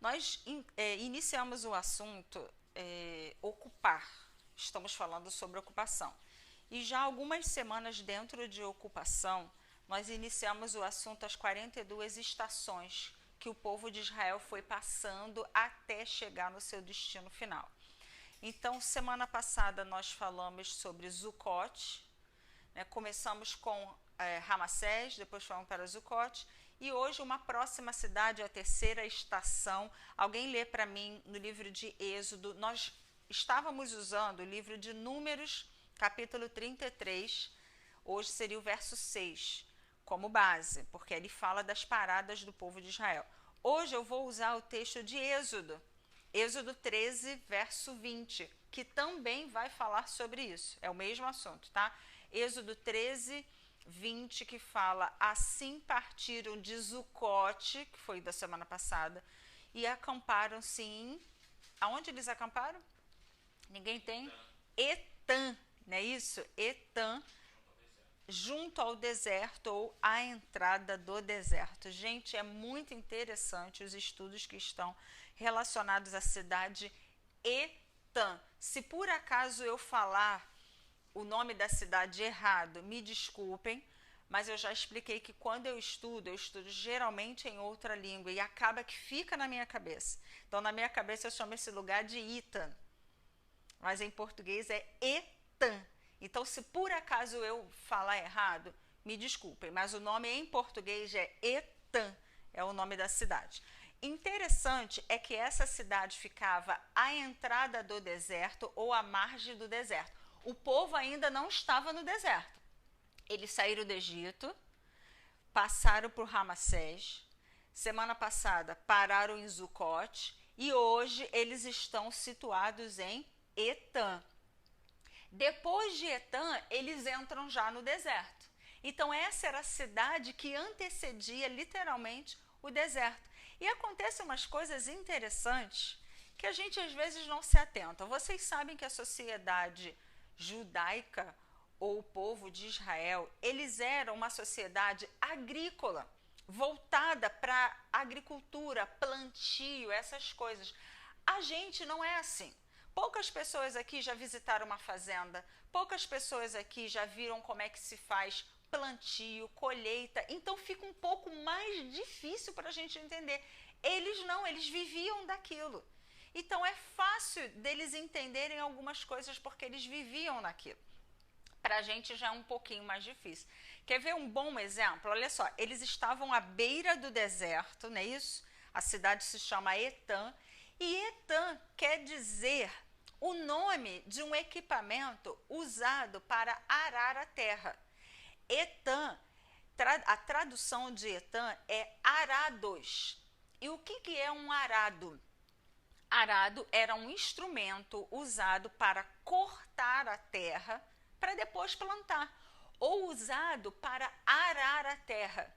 Nós iniciamos o assunto ocupar, estamos falando sobre ocupação. E já algumas semanas dentro de ocupação, nós iniciamos o assunto as 42 estações que o povo de Israel foi passando até chegar no seu destino final. Então, semana passada nós falamos sobre Sucote, né? Começamos com Ramassés, depois fomos para Sucote, e hoje uma próxima cidade, a terceira estação. Alguém lê para mim no livro de Êxodo. Nós estávamos usando o livro de Números, capítulo 33, hoje seria o verso 6, como base, porque ele fala das paradas do povo de Israel. Hoje eu vou usar o texto de Êxodo, Êxodo 13, verso 20, que também vai falar sobre isso, é o mesmo assunto, tá? Êxodo 13, 20, que fala: assim partiram de Sucote, que foi da semana passada, e acamparam-se em... Aonde eles acamparam? Ninguém tem? Etã, não é isso? Etã, junto ao deserto ou à entrada do deserto. Gente, é muito interessante os estudos que estão relacionados à cidade Etã. Se por acaso eu falar o nome da cidade errado, me desculpem, mas eu já expliquei que quando eu estudo geralmente em outra língua e acaba que fica na minha cabeça. Então, na minha cabeça eu chamo esse lugar de Etã, mas em português é Etã. Então, se por acaso eu falar errado, me desculpem, mas o nome em português é Etã, é o nome da cidade. Interessante é que essa cidade ficava à entrada do deserto ou à margem do deserto. O povo ainda não estava no deserto. Eles saíram do Egito, passaram por Ramassés, semana passada pararam em Sucote e hoje eles estão situados em Etã. Depois de Etã, eles entram já no deserto. Então, essa era a cidade que antecedia literalmente o deserto. E acontecem umas coisas interessantes que a gente às vezes não se atenta. Vocês sabem que a sociedade judaica ou o povo de Israel, eles eram uma sociedade agrícola, voltada para agricultura, plantio, essas coisas. A gente não é assim. Poucas pessoas aqui já visitaram uma fazenda, poucas pessoas aqui já viram como é que se faz plantio, colheita, então fica um pouco mais difícil para a gente entender. Eles não, eles viviam daquilo. Então é fácil deles entenderem algumas coisas porque eles viviam naquilo. Para a gente já é um pouquinho mais difícil. Quer ver um bom exemplo? Olha só, eles estavam à beira do deserto, não é isso? A cidade se chama Etã, e Etã quer dizer o nome de um equipamento usado para arar a terra. Etã, a tradução de Etã é arados. E o que é um arado? Arado era um instrumento usado para cortar a terra para depois plantar, ou usado para arar a terra.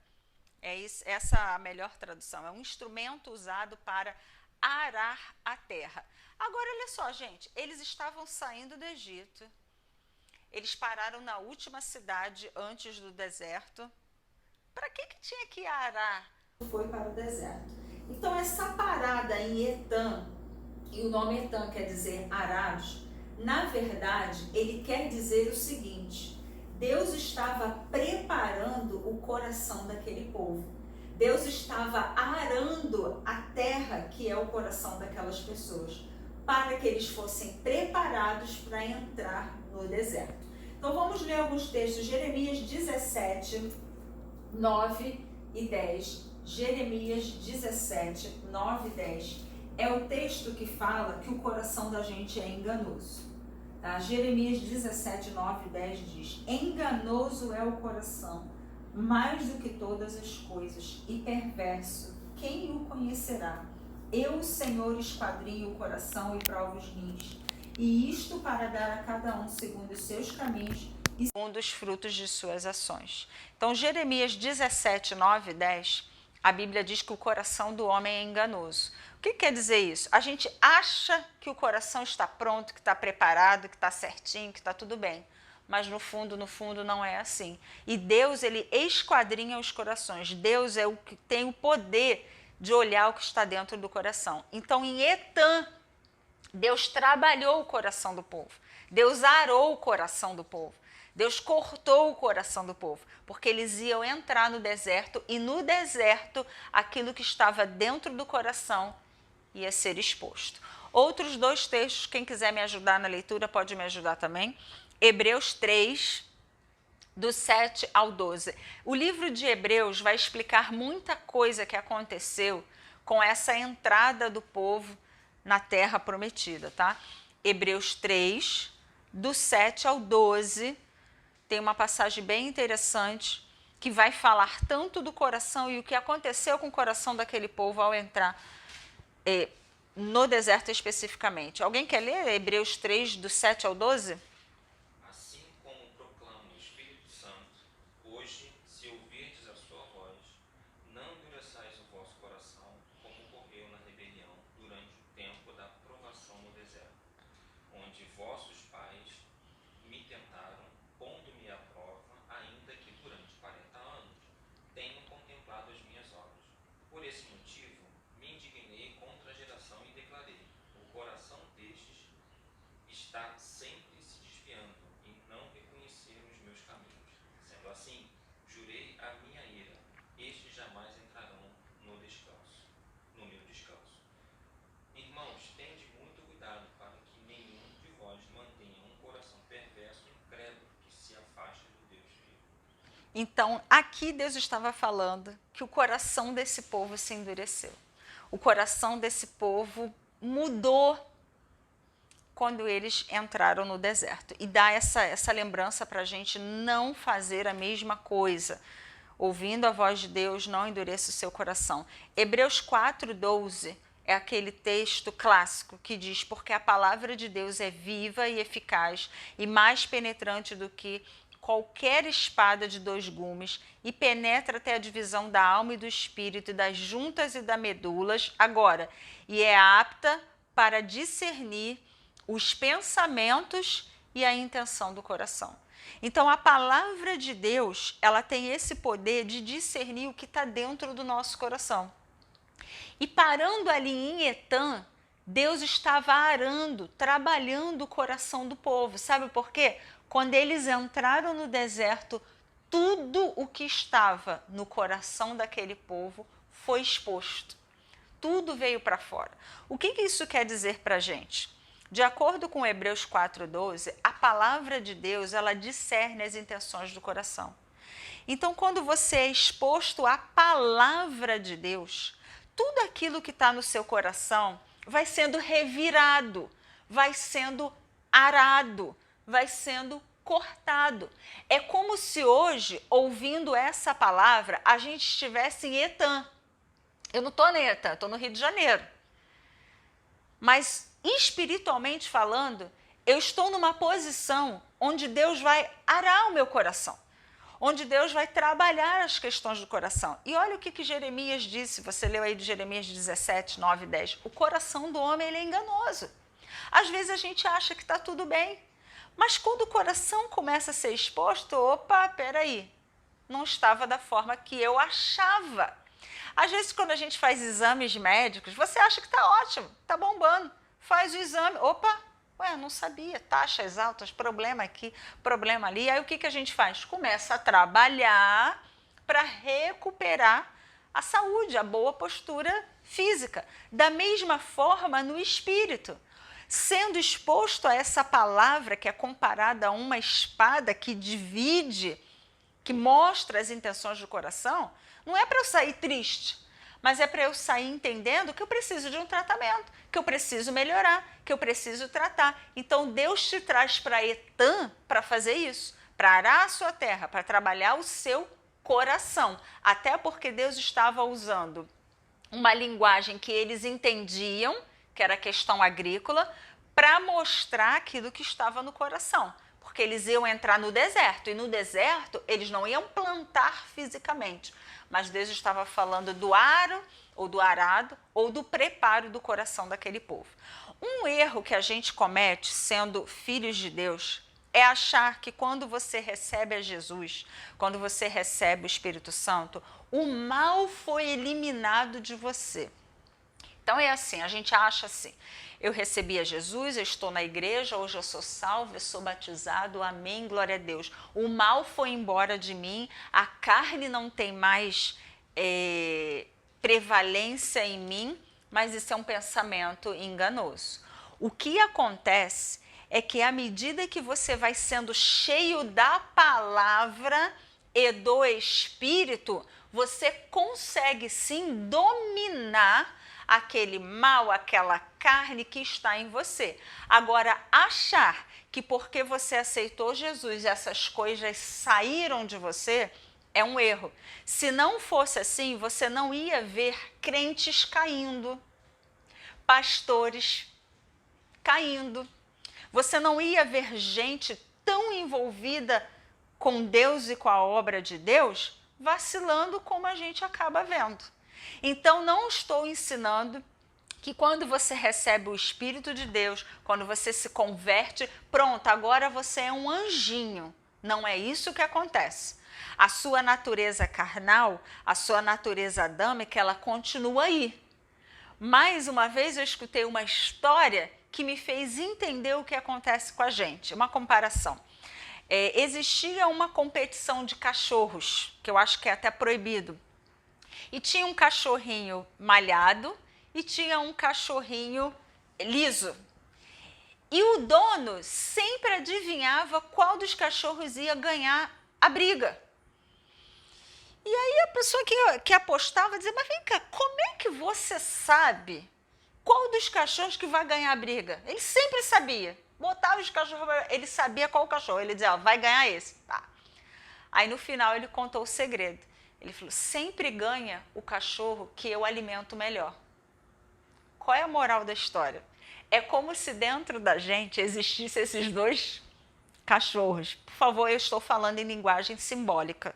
Essa é a melhor tradução, é um instrumento usado para arar a terra. Agora, olha só, gente, eles estavam saindo do Egito, eles pararam na última cidade antes do deserto. Para que tinha que arar? Foi para o deserto. Então, essa parada em Etã, e o nome Etã quer dizer arados, na verdade, ele quer dizer o seguinte: Deus estava preparando o coração daquele povo. Deus estava arando a terra, que é o coração daquelas pessoas, para que eles fossem preparados para entrar no deserto. Então vamos ler alguns textos. Jeremias 17, 9 e 10. Jeremias 17, 9 e 10. É o texto que fala que o coração da gente é enganoso. Tá? Jeremias 17, 9 e 10 diz: enganoso é o coração, mais do que todas as coisas, e perverso, quem o conhecerá? Eu, o Senhor, esquadrinho o coração e provo os rins, e isto para dar a cada um segundo os seus caminhos e segundo os frutos de suas ações. Então, Jeremias 17, 9 e 10, a Bíblia diz que o coração do homem é enganoso. O que quer dizer isso? A gente acha que o coração está pronto, que está preparado, que está certinho, que está tudo bem. Mas no fundo não é assim. E Deus, ele esquadrinha os corações. Deus é o que tem o poder de olhar o que está dentro do coração. Então, em Etã, Deus trabalhou o coração do povo. Deus arou o coração do povo. Deus cortou o coração do povo, porque eles iam entrar no deserto e no deserto aquilo que estava dentro do coração ia ser exposto. Outros 2 textos, quem quiser me ajudar na leitura pode me ajudar também. Hebreus 3, do 7 ao 12. O livro de Hebreus vai explicar muita coisa que aconteceu com essa entrada do povo na terra prometida, tá? Hebreus 3, do 7 ao 12, tem uma passagem bem interessante que vai falar tanto do coração e o que aconteceu com o coração daquele povo ao entrar no deserto especificamente. Alguém quer ler Hebreus 3, do 7 ao 12? Assim como proclama o Espírito Santo, hoje, se ouvirdes a sua voz, não endureçais o vosso coração, como ocorreu na rebelião durante o tempo da provação no deserto, onde vossos pais me tentaram, pondo-me à prova, ainda que durante 40 anos tenham contemplado as minhas obras. Por esse motivo, me indignei contra a geração e declarei: o coração destes está sempre se desviando e não reconheceram os meus caminhos. Sendo assim, jurei a minha ira: estes jamais entrarão no meu descanso. Irmãos, tende muito cuidado para que nenhum de vós mantenha um coração perverso e incrédulo que se afaste do Deus vivo. Então, aqui Deus estava falando que o coração desse povo se endureceu. O coração desse povo mudou quando eles entraram no deserto. E dá essa lembrança para a gente não fazer a mesma coisa. Ouvindo a voz de Deus, não endureça o seu coração. Hebreus 4:12 é aquele texto clássico que diz: porque a palavra de Deus é viva e eficaz e mais penetrante do que qualquer espada de 2 gumes e penetra até a divisão da alma e do espírito e das juntas e das medulas, agora, e é apta para discernir os pensamentos e a intenção do coração. Então, a palavra de Deus, ela tem esse poder de discernir o que está dentro do nosso coração. E parando ali em Etã, Deus estava arando, trabalhando o coração do povo. Sabe por quê? Quando eles entraram no deserto, tudo o que estava no coração daquele povo foi exposto. Tudo veio para fora. O que isso quer dizer para a gente? De acordo com Hebreus 4:12, a palavra de Deus, ela discerne as intenções do coração. Então, quando você é exposto à palavra de Deus, tudo aquilo que está no seu coração vai sendo revirado, vai sendo arado, vai sendo cortado. É como se hoje, ouvindo essa palavra, a gente estivesse em Etã. Eu não estou em Etã, estou no Rio de Janeiro. Mas, espiritualmente falando, eu estou numa posição onde Deus vai arar o meu coração, onde Deus vai trabalhar as questões do coração. E olha o que Jeremias disse, você leu aí de Jeremias 17, 9 e 10. O coração do homem, ele é enganoso. Às vezes a gente acha que está tudo bem, mas quando o coração começa a ser exposto, opa, peraí, não estava da forma que eu achava. Às vezes, quando a gente faz exames médicos, você acha que está ótimo, está bombando. Faz o exame, opa, não sabia, taxas altas, problema aqui, problema ali. Aí o que a gente faz? Começa a trabalhar para recuperar a saúde, a boa postura física. Da mesma forma, no espírito. Sendo exposto a essa palavra que é comparada a uma espada que divide, que mostra as intenções do coração, não é para eu sair triste, mas é para eu sair entendendo que eu preciso de um tratamento, que eu preciso melhorar, que eu preciso tratar. Então, Deus te traz para Etã para fazer isso, para arar a sua terra, para trabalhar o seu coração. Até porque Deus estava usando uma linguagem que eles entendiam, que era a questão agrícola, para mostrar aquilo que estava no coração. Porque eles iam entrar no deserto, e no deserto eles não iam plantar fisicamente, mas Deus estava falando do aro, ou do arado, ou do preparo do coração daquele povo. Um erro que a gente comete sendo filhos de Deus é achar que quando você recebe a Jesus, quando você recebe o Espírito Santo, O mal foi eliminado de você. Então é assim, a gente acha assim, eu recebi a Jesus, eu estou na igreja, hoje eu sou salvo, eu sou batizado, amém, glória a Deus. O mal foi embora de mim, a carne não tem mais prevalência em mim, mas isso é um pensamento enganoso. O que acontece é que à medida que você vai sendo cheio da palavra e do Espírito, você consegue sim dominar aquele mal, aquela carne que está em você. Agora, achar que porque você aceitou Jesus, essas coisas saíram de você, é um erro. Se não fosse assim, você não ia ver crentes caindo, pastores caindo. Você não ia ver gente tão envolvida com Deus e com a obra de Deus vacilando como a gente acaba vendo. Então, não estou ensinando que quando você recebe o Espírito de Deus, quando você se converte, pronto, agora você é um anjinho. Não é isso que acontece. A sua natureza carnal, a sua natureza adâmica, ela continua aí. Mais uma vez eu escutei uma história que me fez entender o que acontece com a gente. Uma comparação. Existia uma competição de cachorros, que eu acho que é até proibido. E tinha um cachorrinho malhado e tinha um cachorrinho liso. E o dono sempre adivinhava qual dos cachorros ia ganhar a briga. E aí a pessoa que apostava dizia, mas vem cá, como é que você sabe qual dos cachorros que vai ganhar a briga? Ele sempre sabia. Botava os cachorros, ele sabia qual cachorro. Ele dizia, vai ganhar esse. Tá. Aí no final ele contou o segredo. Ele falou, sempre ganha o cachorro que eu alimento melhor. Qual é a moral da história? É como se dentro da gente existissem esses dois cachorros. Por favor, eu estou falando em linguagem simbólica.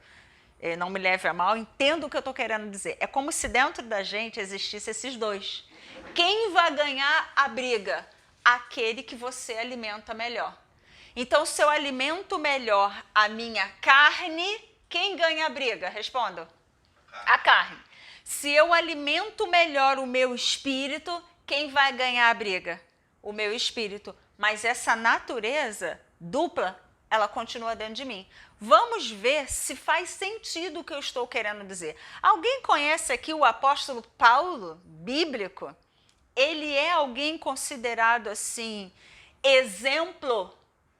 Não me leve a mal, entenda o que eu estou querendo dizer. É como se dentro da gente existissem esses dois. Quem vai ganhar a briga? Aquele que você alimenta melhor. Então, se eu alimento melhor a minha carne, quem ganha a briga? Respondam. A carne. Se eu alimento melhor o meu espírito, quem vai ganhar a briga? O meu espírito. Mas essa natureza dupla, ela continua dentro de mim. Vamos ver se faz sentido o que eu estou querendo dizer. Alguém conhece aqui o apóstolo Paulo, bíblico? Ele é alguém considerado assim, exemplo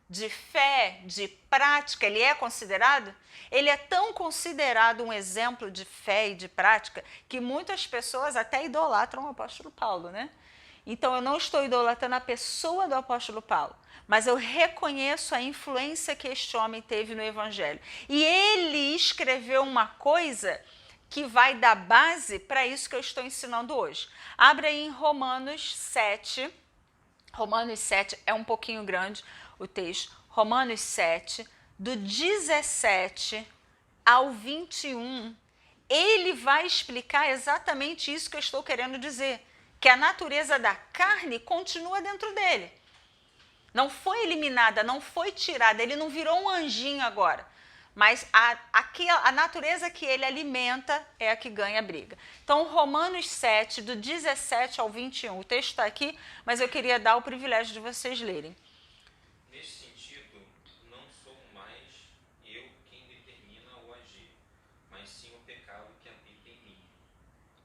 de fé, de prática, ele é considerado? Ele é tão considerado um exemplo de fé e de prática que muitas pessoas até idolatram o apóstolo Paulo, né? Então eu não estou idolatrando a pessoa do apóstolo Paulo, mas eu reconheço a influência que este homem teve no evangelho. E ele escreveu uma coisa que vai dar base para isso que eu estou ensinando hoje. Abra aí em Romanos 7. Romanos 7 é um pouquinho grande o texto. Romanos 7, do 17 ao 21, ele vai explicar exatamente isso que eu estou querendo dizer, que a natureza da carne continua dentro dele. Não foi eliminada, não foi tirada, ele não virou um anjinho agora. Mas a natureza que ele alimenta é a que ganha a briga. Então, Romanos 7, do 17 ao 21. O texto está aqui, mas eu queria dar o privilégio de vocês lerem. Nesse sentido, não sou mais eu quem determina o agir, mas sim o pecado que habita em mim.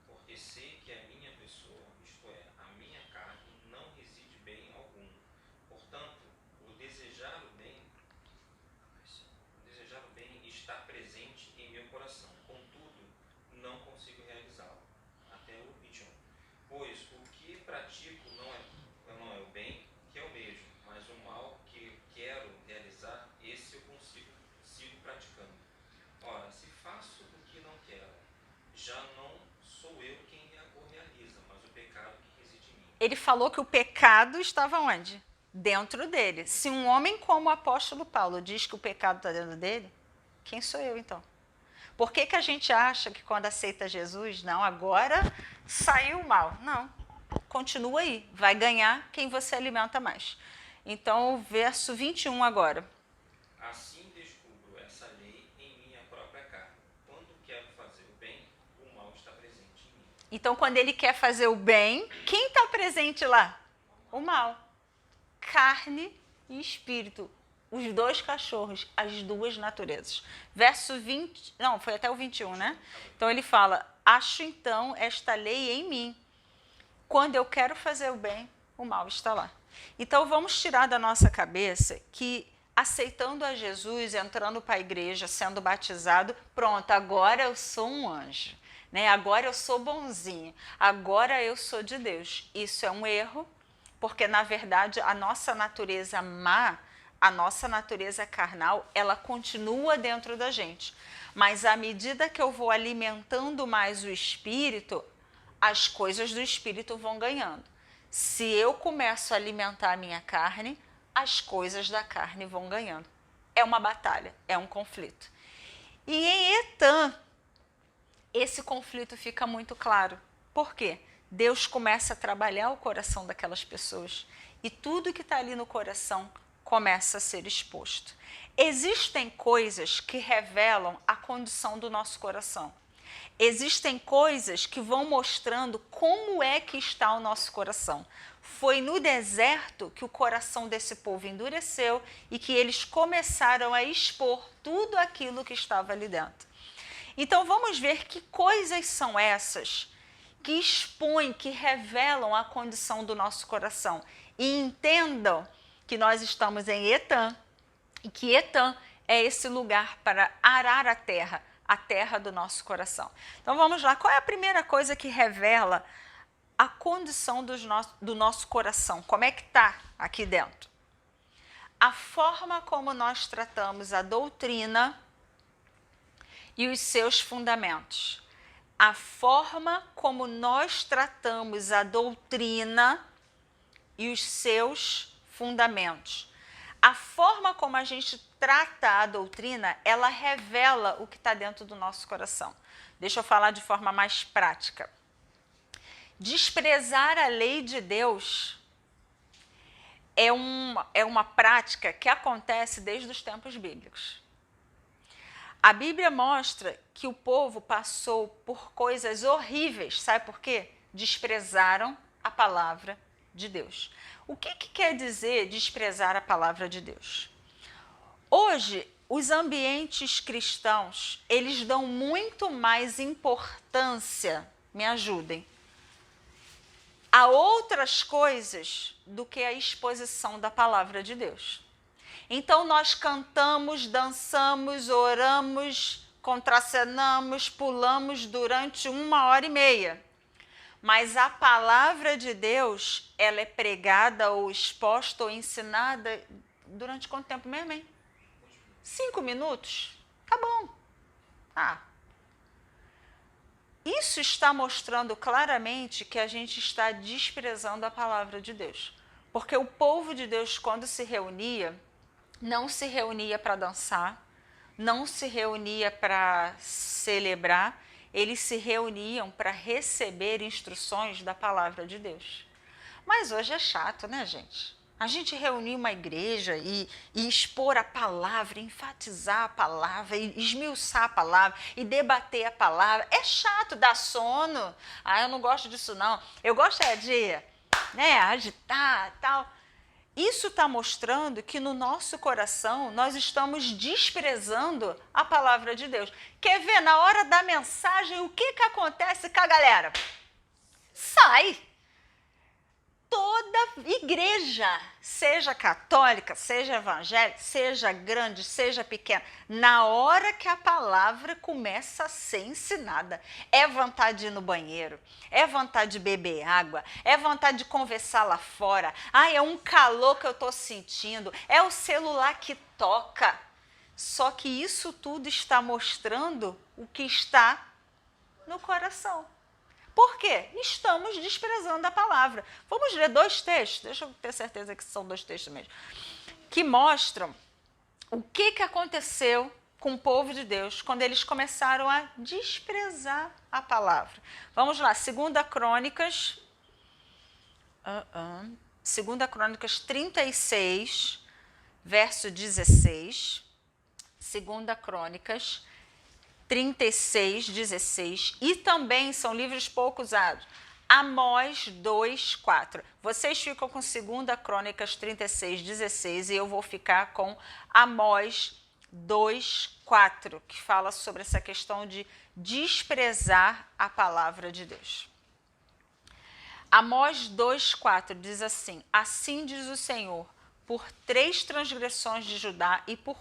Porque sei que a minha pessoa, isto é, a minha carne, não reside bem algum. Portanto, o desejar o bem está presente em meu coração. Contudo, não consigo realizá-lo. Até o 21. Pois o que pratico não é o bem, que é o mesmo, mas o mal que quero realizar, esse eu sigo praticando. Ora, se faço o que não quero, já não sou eu quem o realiza, mas o pecado que reside em mim. Ele falou que o pecado estava onde? Dentro dele. Se um homem como o apóstolo Paulo diz que o pecado está dentro dele, quem sou eu então? Por que a gente acha que quando aceita Jesus, não, agora saiu o mal? Não, continua aí, vai ganhar quem você alimenta mais. Então, o verso 21 agora. Assim descubro essa lei em minha própria carne. Quando quero fazer o bem, Então, quando ele quer fazer o bem, quem está presente lá? O mal. Carne e espírito. Os dois cachorros, as duas naturezas. Verso 20, não, foi até o 21, né? Então ele fala, acho então esta lei em mim. Quando eu quero fazer o bem, o mal está lá. Então vamos tirar da nossa cabeça que aceitando a Jesus, entrando para a igreja, sendo batizado, pronto, agora eu sou um anjo, né? Agora eu sou bonzinho, agora eu sou de Deus. Isso é um erro, porque na verdade a nossa natureza má, a nossa natureza carnal, ela continua dentro da gente. Mas à medida que eu vou alimentando mais o espírito, as coisas do espírito vão ganhando. Se eu começo a alimentar a minha carne, as coisas da carne vão ganhando. É uma batalha, é um conflito. E em Etam, esse conflito fica muito claro. Por quê? Deus começa a trabalhar o coração daquelas pessoas e tudo que está ali no coração começa a ser exposto. Existem coisas que revelam a condição do nosso coração. Existem coisas que vão mostrando como é que está o nosso coração. Foi no deserto que o coração desse povo endureceu e que eles começaram a expor tudo aquilo que estava ali dentro. Então vamos ver que coisas são essas que expõem, que revelam a condição do nosso coração. E entendam que nós estamos em Etam e que Etam é esse lugar para arar a terra do nosso coração. Então vamos lá, qual é a primeira coisa que revela a condição do nosso coração? Como é que está aqui dentro? A forma como nós tratamos a doutrina e os seus fundamentos. A forma como nós tratamos a doutrina e os seus fundamentos. A forma como a gente trata a doutrina, ela revela o que está dentro do nosso coração. Deixa eu falar de forma mais prática. Desprezar a lei de Deus é uma prática que acontece desde os tempos bíblicos. A Bíblia mostra que o povo passou por coisas horríveis, sabe por quê? Desprezaram a palavra de Deus. O que quer dizer desprezar a palavra de Deus? Hoje, os ambientes cristãos, eles dão muito mais importância, me ajudem, a outras coisas do que a exposição da palavra de Deus. Então nós cantamos, dançamos, oramos, contracenamos, pulamos durante 1h30. Mas a palavra de Deus, ela é pregada ou exposta ou ensinada durante quanto tempo mesmo, hein? 5 minutos? Tá bom. Isso está mostrando claramente que a gente está desprezando a palavra de Deus. Porque o povo de Deus, quando se reunia, não se reunia para dançar, não se reunia para celebrar, eles se reuniam para receber instruções da palavra de Deus. Mas hoje é chato, né, gente? A gente reunir uma igreja e expor a palavra, enfatizar a palavra, e esmiuçar a palavra, e debater a palavra. É chato, dá sono. Eu não gosto disso, não. Eu gosto de agitar e tal. Isso está mostrando que no nosso coração nós estamos desprezando a palavra de Deus. Quer ver, na hora da mensagem, o que acontece com a galera? Sai! Toda igreja, seja católica, seja evangélica, seja grande, seja pequena, na hora que a palavra começa a ser ensinada, é vontade de ir no banheiro, é vontade de beber água, é vontade de conversar lá fora, é um calor que eu estou sentindo, é o celular que toca. Só que isso tudo está mostrando o que está no coração. Por quê? Estamos desprezando a palavra. Vamos ler 2 textos, deixa eu ter certeza que são 2 textos mesmo, que mostram o que aconteceu com o povo de Deus quando eles começaram a desprezar a palavra. Vamos lá, 2 Crônicas 36, verso 16. 2 Crônicas 36:16 e também são livros pouco usados. Amós 2:4. Vocês ficam com 2 Crônicas 36:16 e eu vou ficar com Amós 2:4, que fala sobre essa questão de desprezar a palavra de Deus. Amós 2:4 diz assim: assim diz o Senhor, por 3 transgressões de Judá e por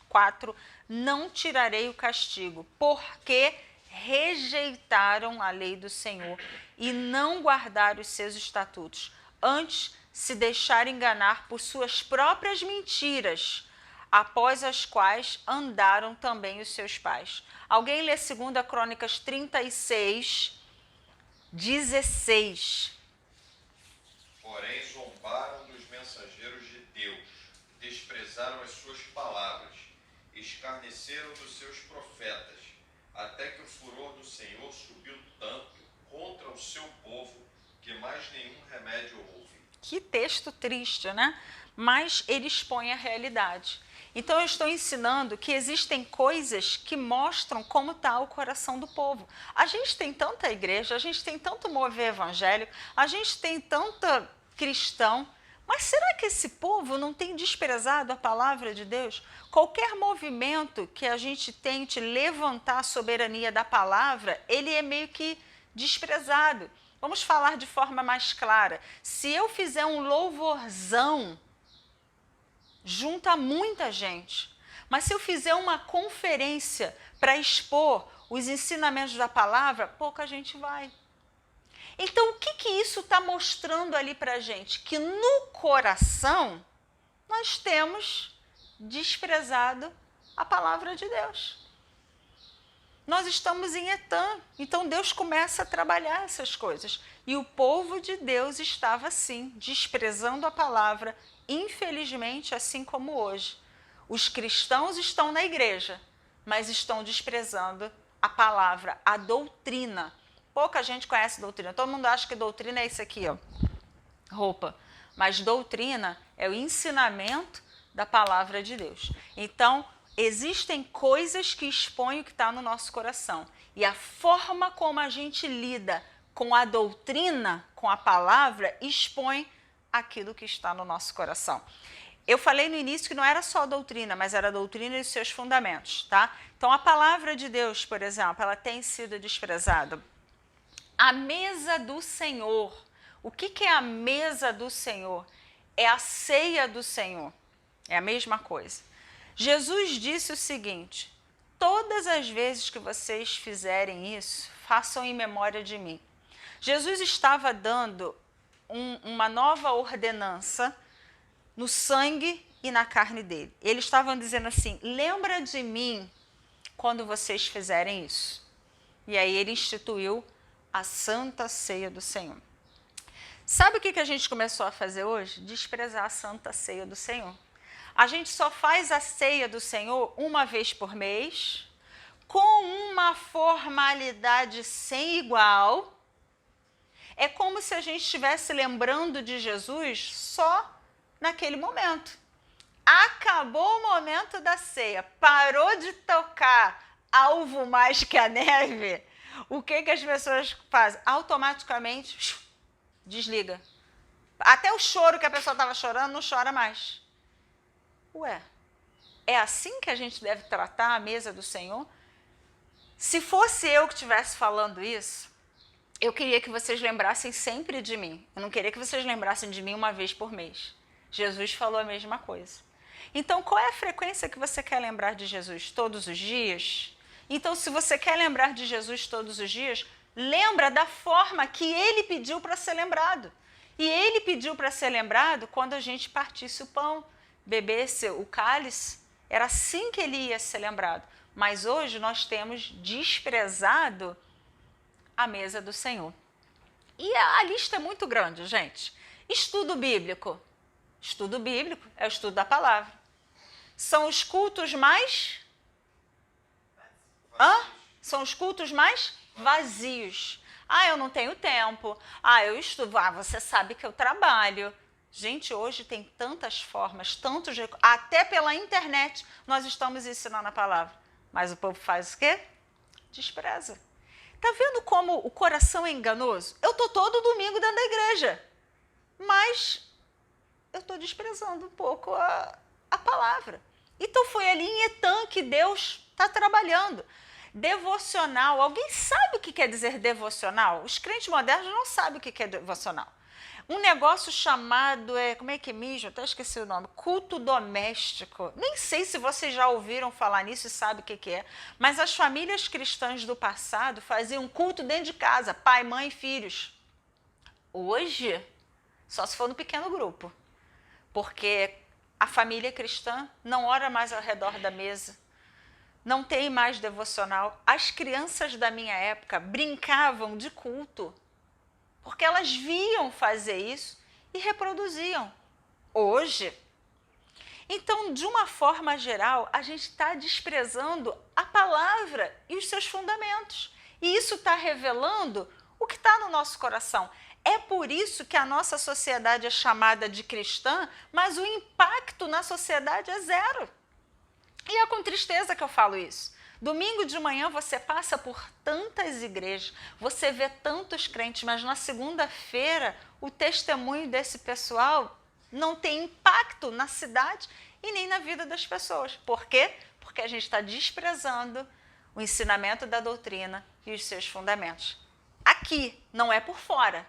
4 não tirarei o castigo, porque rejeitaram a lei do Senhor e não guardaram os seus estatutos, antes se deixaram enganar por suas próprias mentiras, após as quais andaram também os seus pais. Alguém lê 2 Crônicas 36:16. Porém, zombaram dos mensageiros de Deus, desprezaram as suas palavras, escarneceram dos seus profetas, até que o furor do Senhor subiu tanto contra o seu povo, que mais nenhum remédio houve. Que texto triste, né? Mas ele expõe a realidade. Então eu estou ensinando que existem coisas que mostram como está o coração do povo. A gente tem tanta igreja, a gente tem tanto mover evangélico, a gente tem tanta cristão, mas será que esse povo não tem desprezado a palavra de Deus? Qualquer movimento que a gente tente levantar a soberania da palavra, ele é meio que desprezado. Vamos falar de forma mais clara. Se eu fizer um louvorzão, junta muita gente. Mas se eu fizer uma conferência para expor os ensinamentos da palavra, pouca gente vai. Então, o que isso está mostrando ali para a gente? Que no coração nós temos desprezado a palavra de Deus. Nós estamos em Etã, então Deus começa a trabalhar essas coisas. E o povo de Deus estava assim, desprezando a palavra, infelizmente, assim como hoje. Os cristãos estão na igreja, mas estão desprezando a palavra, a doutrina. Pouca gente conhece doutrina. Todo mundo acha que doutrina é isso aqui, ó, roupa. Mas doutrina é o ensinamento da palavra de Deus. Então, existem coisas que expõem o que está no nosso coração. E a forma como a gente lida com a doutrina, com a palavra, expõe aquilo que está no nosso coração. Eu falei no início que não era só a doutrina, mas era a doutrina e os seus fundamentos, tá? Então, a palavra de Deus, por exemplo, ela tem sido desprezada. A mesa do Senhor. O que é a mesa do Senhor? É a ceia do Senhor. É a mesma coisa. Jesus disse o seguinte: todas as vezes que vocês fizerem isso, façam em memória de mim. Jesus estava dando uma nova ordenança no sangue e na carne dele. Ele estava dizendo assim: lembra de mim quando vocês fizerem isso. E aí ele instituiu a Santa Ceia do Senhor. Sabe o que a gente começou a fazer hoje? Desprezar a Santa Ceia do Senhor. A gente só faz a ceia do Senhor uma vez por mês, com uma formalidade sem igual. É como se a gente estivesse lembrando de Jesus só naquele momento. Acabou o momento da ceia, parou de tocar alvo mais que a neve. O que as pessoas fazem? Automaticamente desliga. Até o choro que a pessoa estava chorando não chora mais. Ué, é assim que a gente deve tratar a mesa do Senhor? Se fosse eu que estivesse falando isso, eu queria que vocês lembrassem sempre de mim. Eu não queria que vocês lembrassem de mim uma vez por mês. Jesus falou a mesma coisa. Então, qual é a frequência que você quer lembrar de Jesus? Todos os dias? Então, se você quer lembrar de Jesus todos os dias, lembra da forma que ele pediu para ser lembrado. E ele pediu para ser lembrado quando a gente partisse o pão, bebesse o cálice. Era assim que ele ia ser lembrado. Mas hoje nós temos desprezado a mesa do Senhor. E a lista é muito grande, gente. Estudo bíblico. Estudo bíblico é o estudo da palavra. São os cultos mais... São os cultos mais vazios. Eu não tenho tempo. Eu estudo. Você sabe que eu trabalho. Gente, hoje tem tantas formas, até pela internet nós estamos ensinando a palavra. Mas o povo faz o quê? despreza. Tá vendo como o coração é enganoso? Eu tô todo domingo dentro da igreja, mas eu tô desprezando um pouco a palavra. Então foi ali em Etam que Deus está trabalhando. Devocional, alguém sabe o que quer dizer devocional? Os crentes modernos não sabem o que é devocional. Um negócio chamado, como é que é mesmo? Até esqueci o nome. Culto doméstico. Nem sei se vocês já ouviram falar nisso e sabem o que é. Mas as famílias cristãs do passado faziam culto dentro de casa. Pai, mãe e filhos. Hoje, só se for no pequeno grupo. Porque a família cristã não ora mais ao redor da mesa. Não tem mais devocional. As crianças da minha época brincavam de culto. Porque elas viam fazer isso e reproduziam. Hoje, então, de uma forma geral, a gente está desprezando a palavra e os seus fundamentos. E isso está revelando o que está no nosso coração. É por isso que a nossa sociedade é chamada de cristã, mas o impacto na sociedade é zero. E é com tristeza que eu falo isso. Domingo de manhã você passa por tantas igrejas, você vê tantos crentes, mas na segunda-feira o testemunho desse pessoal não tem impacto na cidade e nem na vida das pessoas. Por quê? Porque a gente está desprezando o ensinamento da doutrina e os seus fundamentos. Aqui, não é por fora,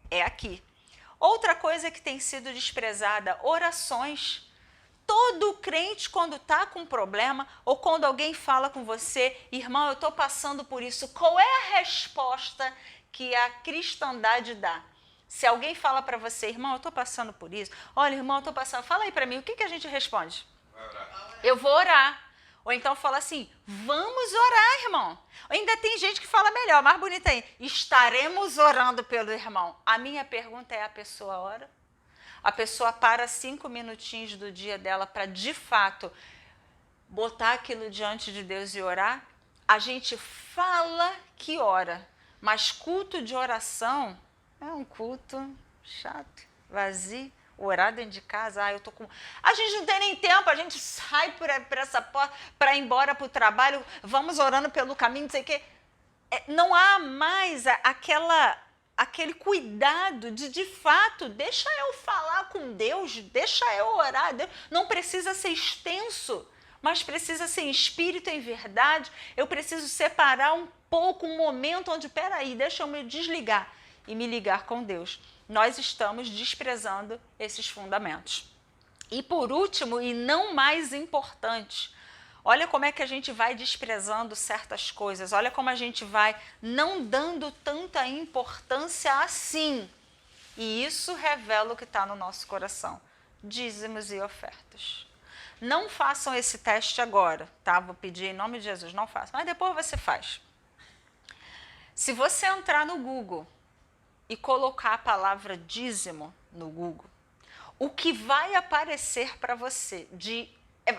é aqui. Outra coisa que tem sido desprezada, orações. Todo crente, quando está com problema, ou quando alguém fala com você, irmão, eu estou passando por isso, qual é a resposta que a cristandade dá? Se alguém fala para você, irmão, eu estou passando por isso, olha, irmão, eu estou passando, fala aí para mim, o que a gente responde? Vai orar. Eu vou orar. Ou então fala assim, vamos orar, irmão. Ainda tem gente que fala melhor, mais bonita aí, estaremos orando pelo irmão. A minha pergunta é, a pessoa ora? A pessoa para 5 minutinhos do dia dela para, de fato, botar aquilo diante de Deus e orar? A gente fala que ora, mas culto de oração é um culto chato, vazio. Orar dentro de casa, eu tô com... A gente não tem nem tempo, a gente sai por essa porta para ir embora para o trabalho, vamos orando pelo caminho, não sei o quê. Não há mais aquele cuidado de fato, deixa eu falar com Deus, deixa eu orar. Deus não precisa ser extenso, mas precisa ser em espírito, em verdade. Eu preciso separar um pouco, um momento onde, peraí, deixa eu me desligar e me ligar com Deus. Nós estamos desprezando esses fundamentos. E por último, e não mais importante, olha como é que a gente vai desprezando certas coisas, olha como a gente vai não dando tanta importância assim. E isso revela o que está no nosso coração. Dízimos e ofertas. Não façam esse teste agora, tá? Vou pedir em nome de Jesus, não façam, mas depois você faz. Se você entrar no Google e colocar a palavra dízimo no Google, o que vai aparecer para você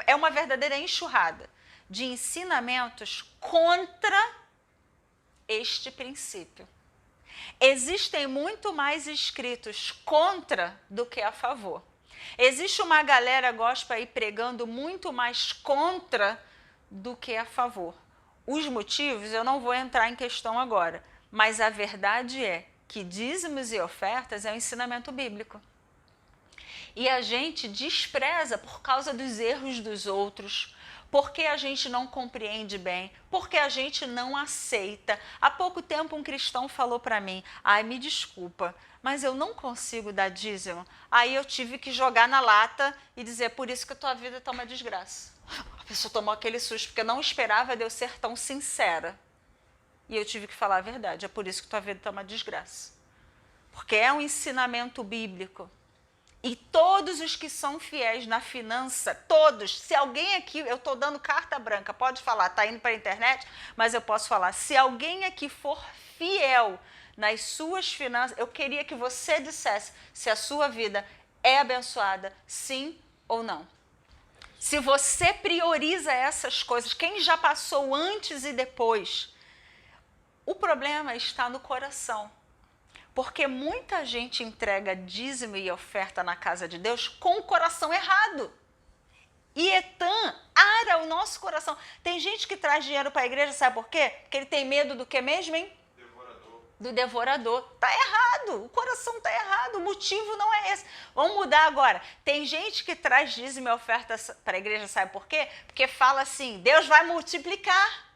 é uma verdadeira enxurrada de ensinamentos contra este princípio. Existem muito mais escritos contra do que a favor. Existe uma galera gospel aí pregando muito mais contra do que a favor. Os motivos eu não vou entrar em questão agora, mas a verdade é que dízimos e ofertas é um ensinamento bíblico. E a gente despreza por causa dos erros dos outros, porque a gente não compreende bem, porque a gente não aceita. Há pouco tempo um cristão falou para mim, me desculpa, mas eu não consigo dar dízimo. Aí eu tive que jogar na lata e dizer, por isso que a tua vida está uma desgraça. A pessoa tomou aquele susto, porque eu não esperava de eu ser tão sincera. E eu tive que falar a verdade, é por isso que tua vida está uma desgraça. Porque é um ensinamento bíblico. E todos os que são fiéis na finança, todos, se alguém aqui, eu estou dando carta branca, pode falar, está indo para a internet, mas eu posso falar, se alguém aqui for fiel nas suas finanças, eu queria que você dissesse se a sua vida é abençoada, sim ou não. Se você prioriza essas coisas, quem já passou antes e depois, o problema está no coração. Porque muita gente entrega dízimo e oferta na casa de Deus com o coração errado. E Etan ara o nosso coração. Tem gente que traz dinheiro para a igreja, sabe por quê? Porque ele tem medo do que mesmo, hein? Do devorador. Tá errado, o coração tá errado, o motivo não é esse. Vamos mudar agora. Tem gente que traz dízimo e oferta para a igreja, sabe por quê? Porque fala assim, Deus vai multiplicar.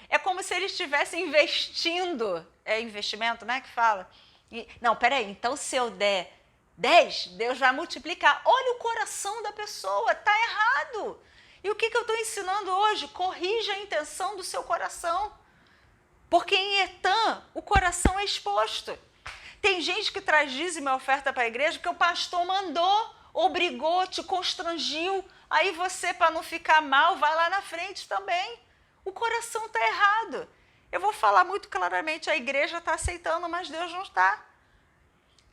É como se ele estivesse investindo. É investimento, né, que fala? Não, peraí, então se eu der 10, Deus vai multiplicar. Olha o coração da pessoa, tá errado. E o que eu estou ensinando hoje? Corrija a intenção do seu coração. Porque em Etan, o coração é exposto. Tem gente que traz dízimo e oferta para a igreja porque o pastor mandou, obrigou, te constrangiu. Aí você, para não ficar mal, vai lá na frente também. O coração está errado. Eu vou falar muito claramente, a igreja está aceitando, mas Deus não está.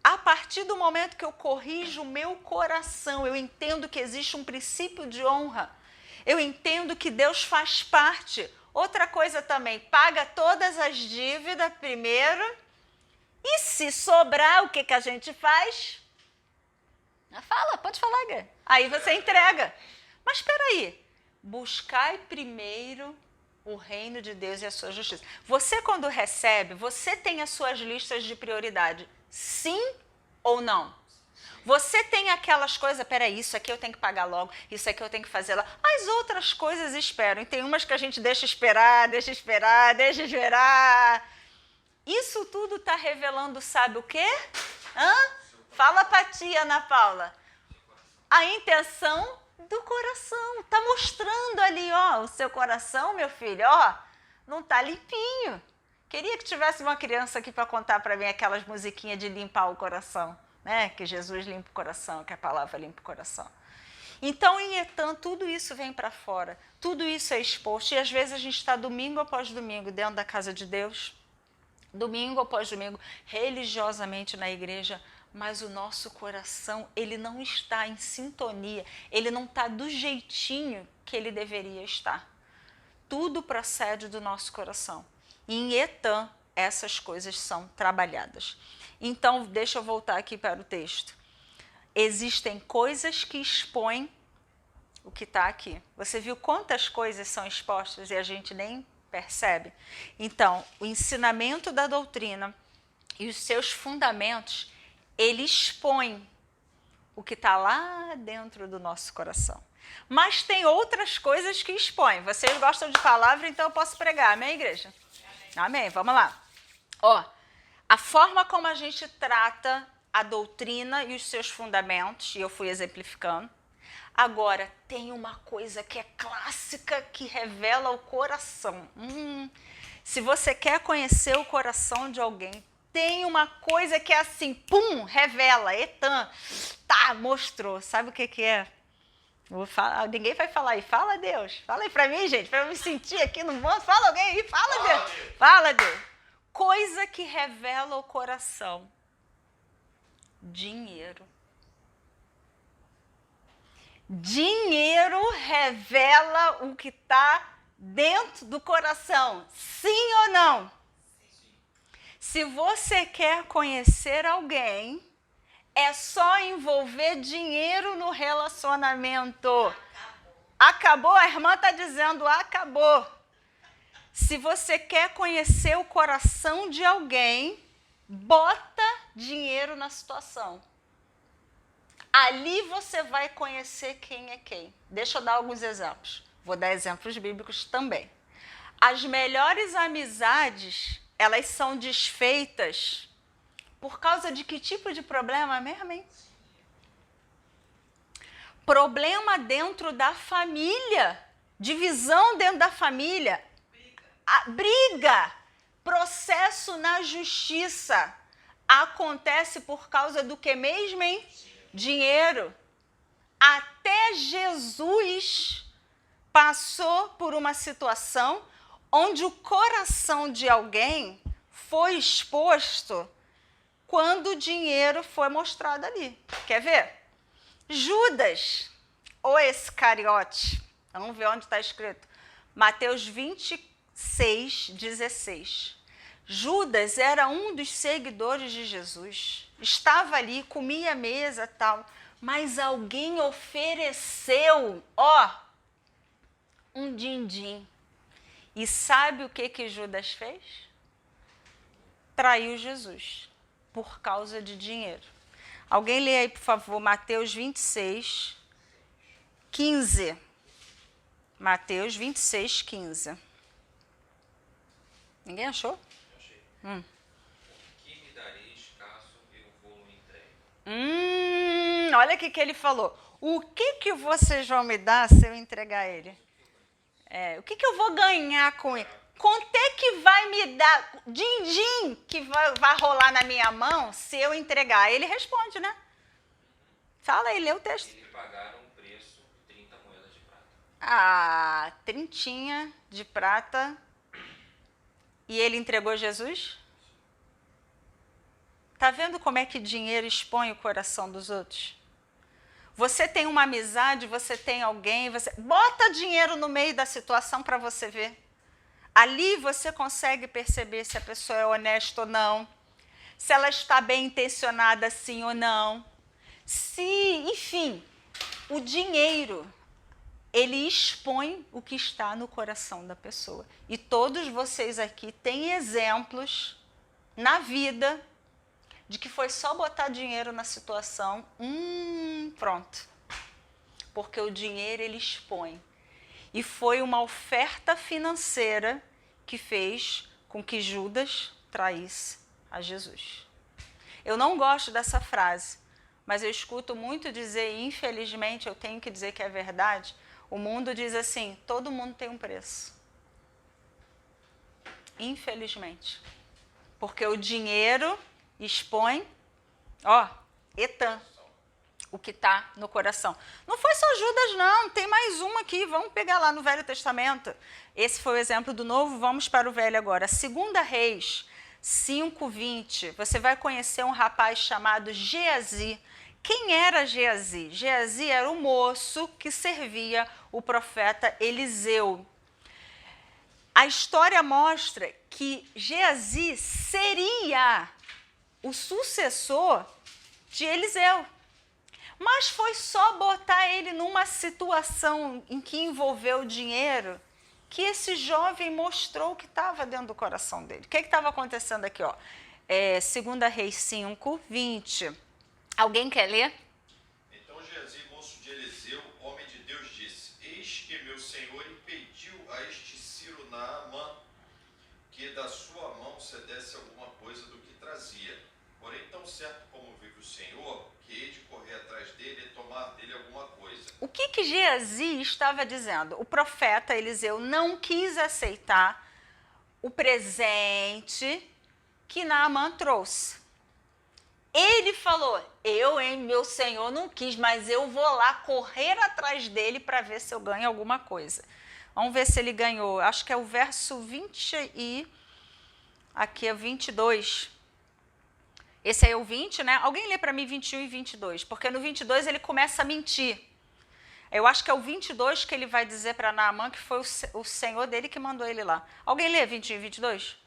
A partir do momento que eu corrijo o meu coração, eu entendo que existe um princípio de honra. Eu entendo que Deus faz parte. Outra coisa também, paga todas as dívidas primeiro e se sobrar, o que a gente faz? Fala, pode falar, Gê. Aí você entrega. Mas espera aí, buscai primeiro o reino de Deus e a sua justiça. Você quando recebe, você tem as suas listas de prioridade, sim ou não? Você tem aquelas coisas, peraí, isso aqui eu tenho que pagar logo, isso aqui eu tenho que fazer lá. As outras coisas esperam. E tem umas que a gente deixa esperar. Isso tudo está revelando, sabe o quê? Fala para ti, Ana Paula. A intenção do coração. Está mostrando ali, ó, o seu coração, meu filho, ó, não está limpinho. Queria que tivesse uma criança aqui para contar para mim aquelas musiquinhas de limpar o coração. Né? Que Jesus limpa o coração, que a palavra limpa o coração. Então, em Etan, tudo isso vem para fora, tudo isso é exposto, e às vezes a gente está domingo após domingo dentro da casa de Deus, domingo após domingo, religiosamente na igreja, mas o nosso coração, ele não está em sintonia, ele não está do jeitinho que ele deveria estar. Tudo procede do nosso coração. E em Etan, essas coisas são trabalhadas. Então, deixa eu voltar aqui para o texto. Existem coisas que expõem o que está aqui. Você viu quantas coisas são expostas e a gente nem percebe? Então, o ensinamento da doutrina e os seus fundamentos, ele expõe o que está lá dentro do nosso coração. Mas tem outras coisas que expõem. Vocês gostam de palavra, então eu posso pregar. Amém, igreja? Amém. Vamos lá. Ó. A forma como a gente trata a doutrina e os seus fundamentos, e eu fui exemplificando. Agora, tem uma coisa que é clássica, que revela o coração. Se você quer conhecer o coração de alguém, tem uma coisa que é assim, pum, revela, Etan, tá, mostrou. Sabe o que é? Vou falar, ninguém vai falar aí, fala Deus. Fala aí pra mim, gente, pra eu me sentir aqui no mundo. Fala alguém aí, fala Deus. Fala Deus. Coisa que revela o coração. Dinheiro. Dinheiro revela o que está dentro do coração. Sim ou não? Sim. Se você quer conhecer alguém, é só envolver dinheiro no relacionamento. Acabou? A irmã está dizendo, acabou. Se você quer conhecer o coração de alguém, bota dinheiro na situação. Ali você vai conhecer quem é quem. Deixa eu dar alguns exemplos. Vou dar exemplos bíblicos também. As melhores amizades, elas são desfeitas por causa de que tipo de problema mesmo, hein? Problema dentro da família. Divisão dentro da família. Briga, processo na justiça, acontece por causa do que mesmo, hein? Dinheiro. Até Jesus passou por uma situação onde o coração de alguém foi exposto quando o dinheiro foi mostrado ali. Quer ver? Judas, o Iscariote, vamos ver onde está escrito, Mateus 26:16. Judas era um dos seguidores de Jesus, estava ali, comia a mesa e tal, Mas alguém ofereceu, um din-din. E sabe o que Judas fez? Traiu Jesus por causa de dinheiro. Alguém lê aí, por favor, Mateus 26, 15. Mateus 26, 15. Ninguém achou? Achei. Que me dareis caso eu vou entregue? Olha o que ele falou. O que vocês vão me dar se eu entregar ele? O que eu vou ganhar com ele? Quanto é que vai me dar din-din que vai rolar na minha mão se eu entregar? Ele responde, né? Fala aí, lê o texto. Eles pagaram um preço de 30 moedas de prata. Trintinha de prata. E ele entregou Jesus? Tá vendo como é que dinheiro expõe o coração dos outros? Você tem uma amizade, você tem alguém, você bota dinheiro no meio da situação para você ver. Ali você consegue perceber se a pessoa é honesta ou não, se ela está bem intencionada sim ou não. Enfim, o dinheiro, ele expõe o que está no coração da pessoa. E todos vocês aqui têm exemplos na vida de que foi só botar dinheiro na situação, pronto. Porque o dinheiro, ele expõe. E foi uma oferta financeira que fez com que Judas traísse a Jesus. Eu não gosto dessa frase, mas eu escuto muito dizer, e infelizmente eu tenho que dizer que é verdade, o mundo diz assim, todo mundo tem um preço. Infelizmente. Porque o dinheiro expõe, o que está no coração. Não foi só Judas, não, tem mais uma aqui, vamos pegar lá no Velho Testamento. Esse foi o exemplo do Novo, vamos para o Velho agora. 2 Reis 5:20, você vai conhecer um rapaz chamado Geazi. Quem era Geazi? Geazi era o moço que servia o profeta Eliseu. A história mostra que Geazi seria o sucessor de Eliseu. Mas foi só botar ele numa situação em que envolveu dinheiro que esse jovem mostrou o que estava dentro do coração dele. O que estava acontecendo aqui? 2 Reis 5:20. Alguém quer ler? Então Geazi, moço de Eliseu, homem de Deus, disse: Eis que meu senhor impediu a este Ciro Naamã que da sua mão cedesse alguma coisa do que trazia. Porém, tão certo como vive o Senhor, que hei de correr atrás dele e tomar dele alguma coisa. O que Geazi estava dizendo? O profeta Eliseu não quis aceitar o presente que Naamã trouxe. Ele falou, meu senhor não quis, mas eu vou lá correr atrás dele para ver se eu ganho alguma coisa. Vamos ver se ele ganhou. Acho que é o verso 20 e aqui é 22. Esse aí é o 20, né? Alguém lê para mim 21 e 22, porque no 22 ele começa a mentir. Eu acho que é o 22 que ele vai dizer para Naamã que foi o senhor dele que mandou ele lá. Alguém lê 21 e 22?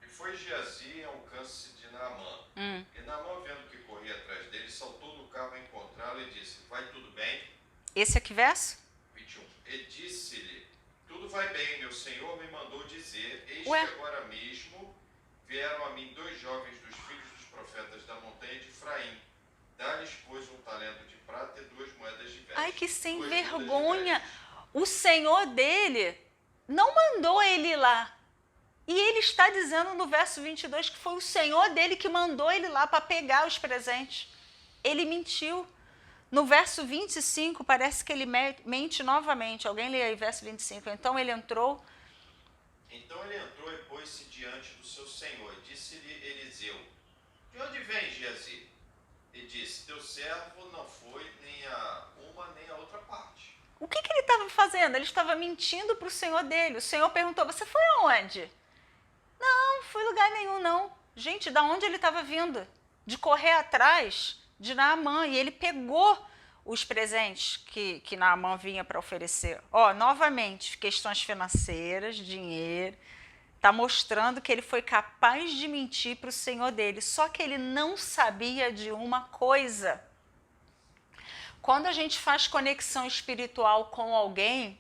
E foi Geazi ao alcance de Naamã. E Naamã, vendo que corria atrás dele, saltou do carro a encontrá-lo e disse: Vai tudo bem? Esse aqui verso? 21. E disse-lhe: Tudo vai bem, meu senhor me mandou dizer: Eis Ué? que agora mesmo vieram a mim 2 jovens dos filhos dos profetas da montanha de Efraim. Dá-lhes, pois, 1 talento de prata e 2 moedas de vestes. Ai, que sem 2 moedas de vergonha. vestes. O senhor dele não mandou ele ir lá. E ele está dizendo no verso 22 que foi o senhor dele que mandou ele lá para pegar os presentes. Ele mentiu. No verso 25, parece que ele mente novamente. Alguém lê aí, verso 25. Então ele entrou e pôs-se diante do seu senhor. E disse-lhe Eliseu: De onde vem Geazi? E disse: Teu servo não foi nem a uma nem a outra parte. O que ele estava fazendo? Ele estava mentindo para o senhor dele. O senhor perguntou, você foi aonde? Não fui lugar nenhum, não. Gente, da onde ele estava vindo? De correr atrás de Naamã. E ele pegou os presentes que Naamã vinha para oferecer. Novamente, questões financeiras, dinheiro. Está mostrando que ele foi capaz de mentir para o senhor dele. Só que ele não sabia de uma coisa. Quando a gente faz conexão espiritual com alguém,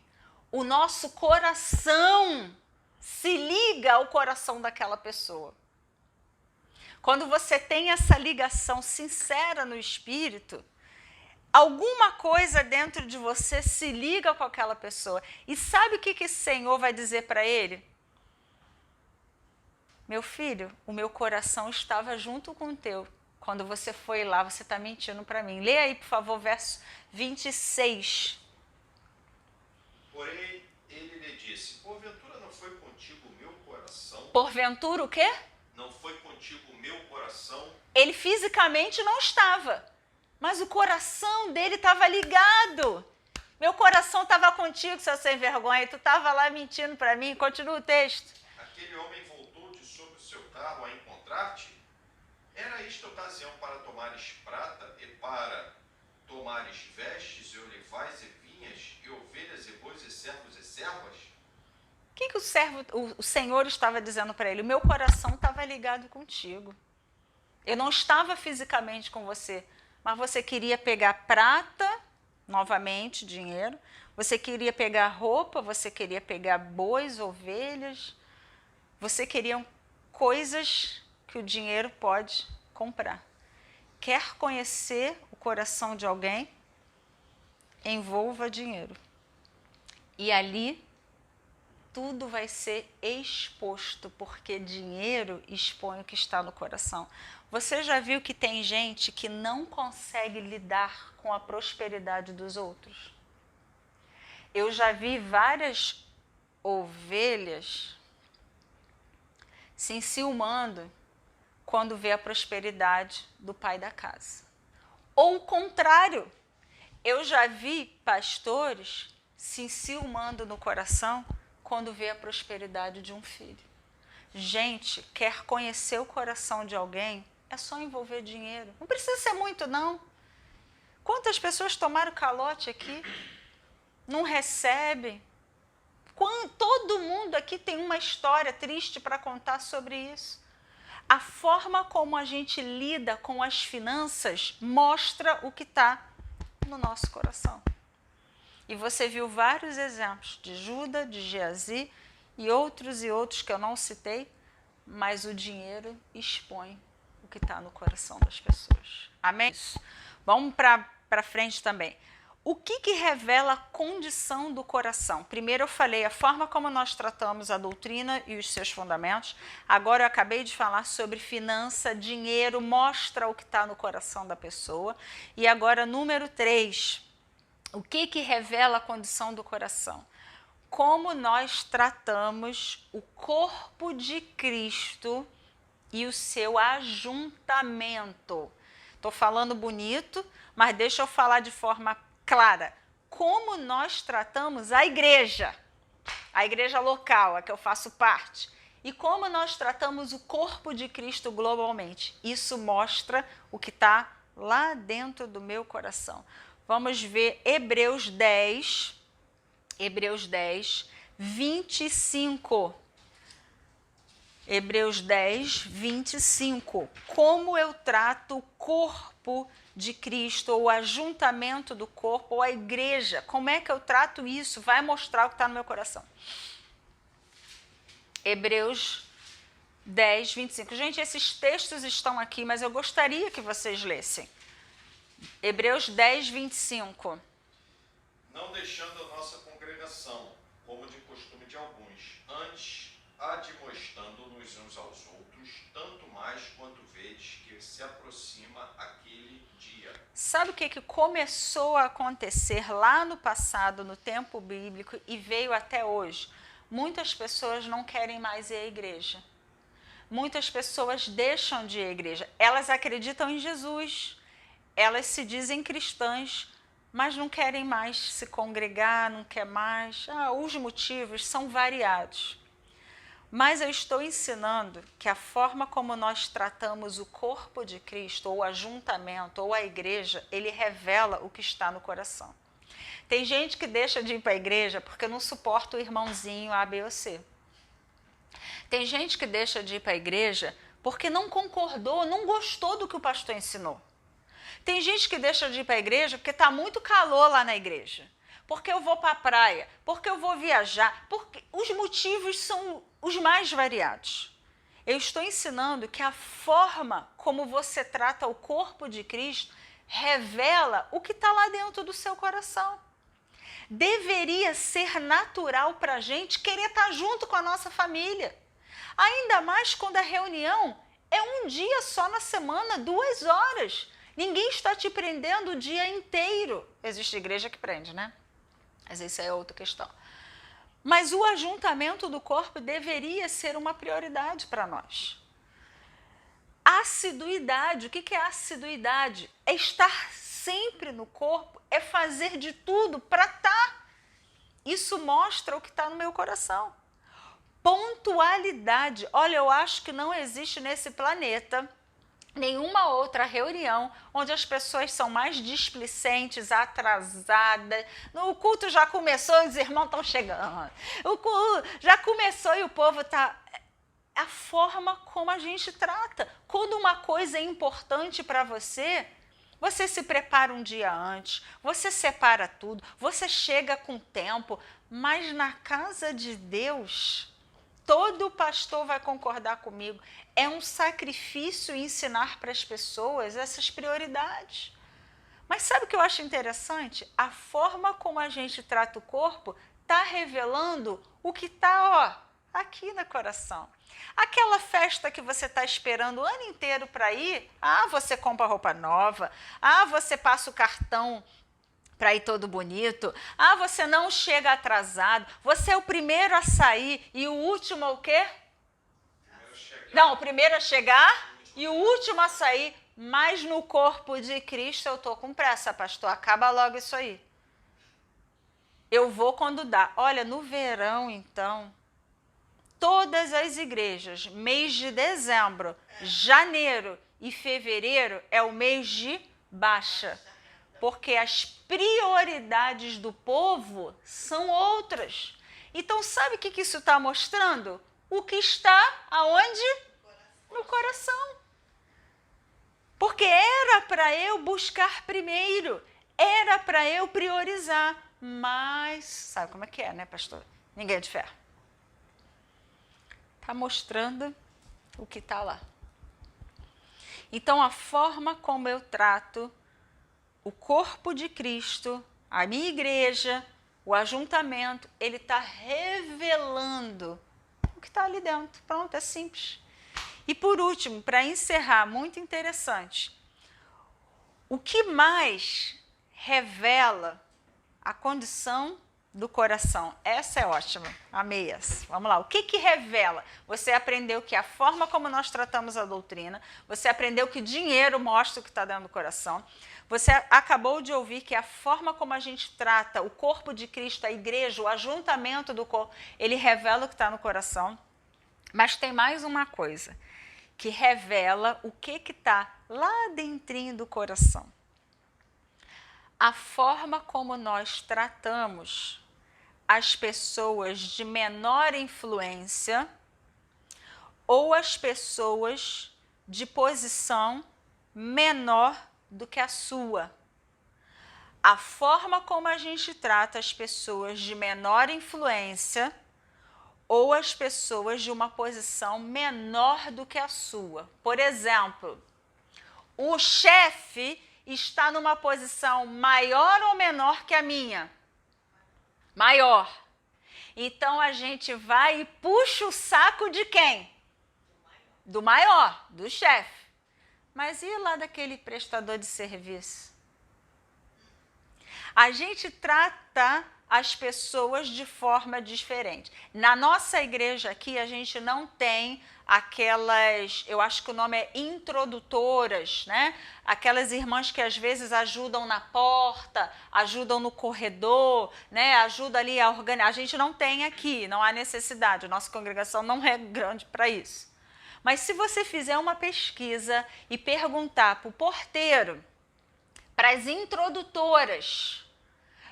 o nosso coração se liga ao coração daquela pessoa. Quando você tem essa ligação sincera no espírito, alguma coisa dentro de você se liga com aquela pessoa. E sabe o que esse Senhor vai dizer para ele? Meu filho, o meu coração estava junto com o teu. Quando você foi lá, você está mentindo para mim. Lê aí, por favor, verso 26. Porém, ele lhe disse, porventura não foi contigo o meu coração? Porventura o quê? Não foi contigo o meu coração? Ele fisicamente não estava, mas o coração dele estava ligado. Meu coração estava contigo, seu sem vergonha, e tu estava lá mentindo para mim. Continua o texto. Aquele homem voltou de sobre o seu carro a encontrar-te? Era esta ocasião para tomares prata e para tomares vestes e olivais e vinhas e ovelhas e bois e servos e servas? O que o Senhor estava dizendo para ele? O meu coração estava ligado contigo. Eu não estava fisicamente com você, mas você queria pegar prata, novamente, dinheiro, você queria pegar roupa, você queria pegar bois, ovelhas, você queria coisas que o dinheiro pode comprar. Quer conhecer o coração de alguém? Envolva dinheiro. E ali tudo vai ser exposto, porque dinheiro expõe o que está no coração. Você já viu que tem gente que não consegue lidar com a prosperidade dos outros? Eu já vi várias ovelhas se enciumando quando vê a prosperidade do pai da casa. Ou o contrário, eu já vi pastores se enciumando no coração quando vê a prosperidade de um filho. Gente, quer conhecer o coração de alguém, é só envolver dinheiro. Não precisa ser muito, não. Quantas pessoas tomaram calote aqui? Não recebem? Todo mundo aqui tem uma história triste para contar sobre isso. A forma como a gente lida com as finanças mostra o que está no nosso coração. E você viu vários exemplos de Judas, de Geazi e outros que eu não citei, mas o dinheiro expõe o que está no coração das pessoas. Amém? Vamos para frente também. O que revela a condição do coração? Primeiro eu falei a forma como nós tratamos a doutrina e os seus fundamentos. Agora eu acabei de falar sobre finança, dinheiro, mostra o que está no coração da pessoa. E agora, número 3, o que revela a condição do coração? Como nós tratamos o corpo de Cristo e o seu ajuntamento. Estou falando bonito, mas deixa eu falar de forma clara. Como nós tratamos a igreja local, a que eu faço parte, e como nós tratamos o corpo de Cristo globalmente. Isso mostra o que está lá dentro do meu coração. Vamos ver Hebreus 10, 25. Hebreus 10, 25. Como eu trato o corpo de Cristo, ou o ajuntamento do corpo, ou a igreja. Como é que eu trato isso? Vai mostrar o que está no meu coração. Hebreus 10, 25. Gente, esses textos estão aqui, mas eu gostaria que vocês lessem. Hebreus 10, 25. Não deixando a nossa congregação, como de costume de alguns, antes admoestando-nos uns aos outros, tanto mais quanto vedes que se aproxima aquele dia. Sabe o que começou a acontecer lá no passado, no tempo bíblico, e veio até hoje? Muitas pessoas não querem mais ir à igreja. Muitas pessoas deixam de ir à igreja. Elas acreditam em Jesus, elas se dizem cristãs, mas não querem mais se congregar, não quer mais. Os motivos são variados. Mas eu estou ensinando que a forma como nós tratamos o corpo de Cristo, ou o ajuntamento, ou a igreja, ele revela o que está no coração. Tem gente que deixa de ir para a igreja porque não suporta o irmãozinho A, B ou C. Tem gente que deixa de ir para a igreja porque não concordou, não gostou do que o pastor ensinou. Tem gente que deixa de ir para a igreja porque está muito calor lá na igreja. Porque eu vou para a praia, porque eu vou viajar, porque os motivos são os mais variados. Eu estou ensinando que a forma como você trata o corpo de Cristo revela o que está lá dentro do seu coração. Deveria ser natural para a gente querer estar junto com a nossa família. Ainda mais quando a reunião é um dia só na semana, 2 horas. Ninguém está te prendendo o dia inteiro. Existe igreja que prende, né? Mas isso é outra questão. Mas o ajuntamento do corpo deveria ser uma prioridade para nós. Assiduidade, o que é assiduidade? É estar sempre no corpo, é fazer de tudo para estar. Isso mostra o que está no meu coração. Pontualidade. Olha, eu acho que não existe nesse planeta nenhuma outra reunião onde as pessoas são mais displicentes, atrasadas. O culto já começou e os irmãos estão chegando. O culto já começou e o povo está... A forma como a gente trata. Quando uma coisa é importante para você, você se prepara um dia antes, você separa tudo, você chega com tempo, mas na casa de Deus... Todo pastor vai concordar comigo. É um sacrifício ensinar para as pessoas essas prioridades. Mas sabe o que eu acho interessante? A forma como a gente trata o corpo está revelando o que está aqui no coração. Aquela festa que você está esperando o ano inteiro para ir, você compra roupa nova, você passa o cartão para ir todo bonito, você não chega atrasado, você é o primeiro a sair e o último o quê? Não, o primeiro a chegar e o último a sair, mas no corpo de Cristo eu estou com pressa, pastor, acaba logo isso aí. Eu vou quando dá. Olha, no verão então, todas as igrejas, mês de dezembro, janeiro e fevereiro é o mês de baixa. Porque as prioridades do povo são outras. Então, sabe o que isso está mostrando? O que está aonde? No coração. Porque era para eu buscar primeiro, era para eu priorizar. Mas, sabe como é que é, né, pastor? Ninguém é de ferro. Está mostrando o que está lá. Então, a forma como eu trato o corpo de Cristo, a minha igreja, o ajuntamento, ele está revelando o que está ali dentro. Pronto, é simples. E por último, para encerrar, muito interessante, o que mais revela a condição do coração? Essa é ótima, amei essa. Vamos lá, o que revela? Você aprendeu que a forma como nós tratamos a doutrina, você aprendeu que dinheiro mostra o que está dentro do coração, você acabou de ouvir que a forma como a gente trata o corpo de Cristo, a igreja, o ajuntamento do corpo, ele revela o que está no coração. Mas tem mais uma coisa, que revela o que está lá dentrinho do coração. A forma como nós tratamos as pessoas de menor influência ou as pessoas de posição menor do que a sua. A forma como a gente trata as pessoas de menor influência ou as pessoas de uma posição menor do que a sua. Por exemplo, o chefe está numa posição maior ou menor que a minha? Maior. Então a gente vai e puxa o saco de quem? Do maior, do chefe. Mas e lá daquele prestador de serviço? A gente trata as pessoas de forma diferente. Na nossa igreja aqui, a gente não tem aquelas, eu acho que o nome é introdutoras, né? Aquelas irmãs que às vezes ajudam na porta, ajudam no corredor, né? Ajuda ali a organizar. A gente não tem aqui, não há necessidade. A nossa congregação não é grande para isso. Mas se você fizer uma pesquisa e perguntar para o porteiro, para as introdutoras,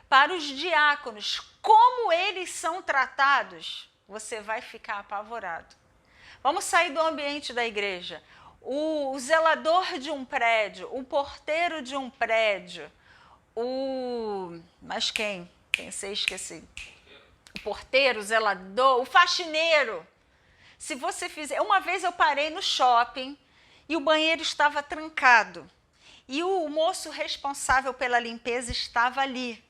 para os diáconos, como eles são tratados, você vai ficar apavorado. Vamos sair do ambiente da igreja. o zelador de um prédio, o porteiro de um prédio, mas quem? Pensei, esqueci. O porteiro, o zelador, o faxineiro. Se você fizer... Uma vez eu parei no shopping e o banheiro estava trancado. E o moço responsável pela limpeza estava ali.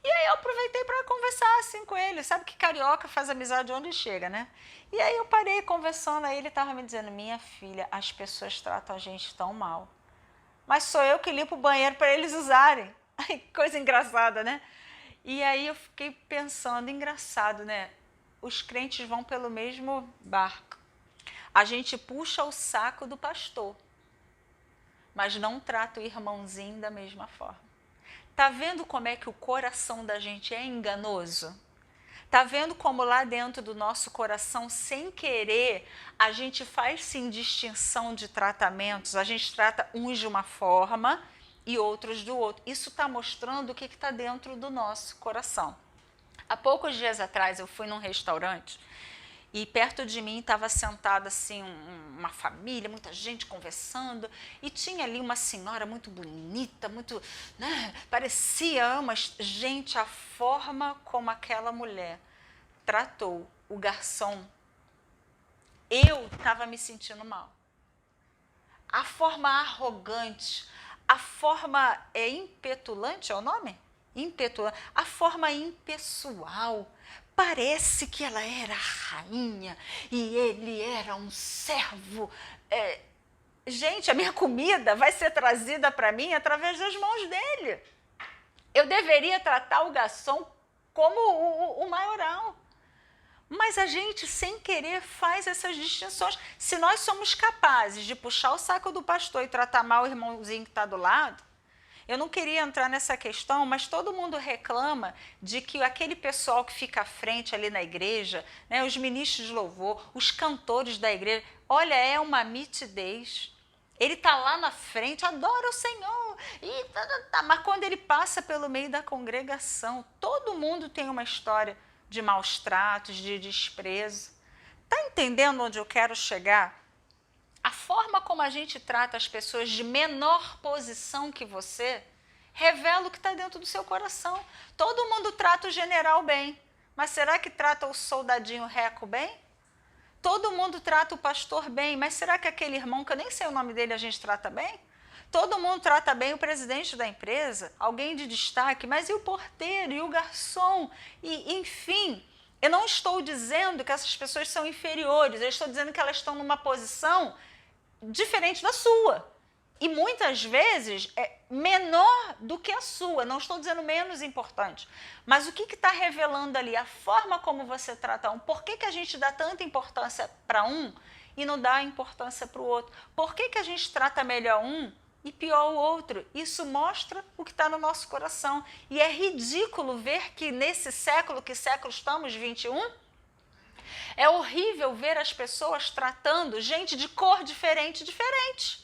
E aí eu aproveitei para conversar assim com ele. Sabe que carioca faz amizade onde chega, né? E aí eu parei conversando, aí ele estava me dizendo: minha filha, as pessoas tratam a gente tão mal. Mas sou eu que limpo o banheiro para eles usarem. Ai, que coisa engraçada, né? E aí eu fiquei pensando, engraçado, né? Os crentes vão pelo mesmo barco. A gente puxa o saco do pastor, mas não trata o irmãozinho da mesma forma. Tá vendo como é que o coração da gente é enganoso? Tá vendo como lá dentro do nosso coração, sem querer, a gente faz sim distinção de tratamentos, a gente trata uns de uma forma e outros do outro. Isso está mostrando o que está dentro do nosso coração. Há poucos dias atrás eu fui num restaurante e perto de mim estava sentada assim uma família, muita gente conversando, e tinha ali uma senhora muito bonita, muito, né, parecia, mas gente, a forma como aquela mulher tratou o garçom, eu estava me sentindo mal. A forma arrogante, a forma impetulante, é o nome? Impetulante, a forma impessoal. Parece que ela era a rainha e ele era um servo. Gente, a minha comida vai ser trazida para mim através das mãos dele. Eu deveria tratar o garçom como o maioral. Mas a gente, sem querer, faz essas distinções. Se nós somos capazes de puxar o saco do pastor e tratar mal o irmãozinho que está do lado, eu não queria entrar nessa questão, mas todo mundo reclama de que aquele pessoal que fica à frente ali na igreja, né, os ministros de louvor, os cantores da igreja, olha, é uma nitidez. Ele está lá na frente, adora o Senhor, mas quando ele passa pelo meio da congregação, todo mundo tem uma história de maus tratos, de desprezo. Está entendendo onde eu quero chegar? A forma como a gente trata as pessoas de menor posição que você revela o que está dentro do seu coração. Todo mundo trata o general bem, mas será que trata o soldadinho reco bem? Todo mundo trata o pastor bem, mas será que aquele irmão, que eu nem sei o nome dele, a gente trata bem? Todo mundo trata bem o presidente da empresa, alguém de destaque, mas e o porteiro, e o garçom? E, enfim, eu não estou dizendo que essas pessoas são inferiores, eu estou dizendo que elas estão numa posição diferente da sua. E muitas vezes é menor do que a sua. Não estou dizendo menos importante. Mas o que está revelando ali? A forma como você trata um. Por que a gente dá tanta importância para um e não dá importância para o outro? Por que a gente trata melhor um e pior o outro? Isso mostra o que está no nosso coração. E é ridículo ver que nesse século, que século estamos, 21, é horrível ver as pessoas tratando gente de cor diferente.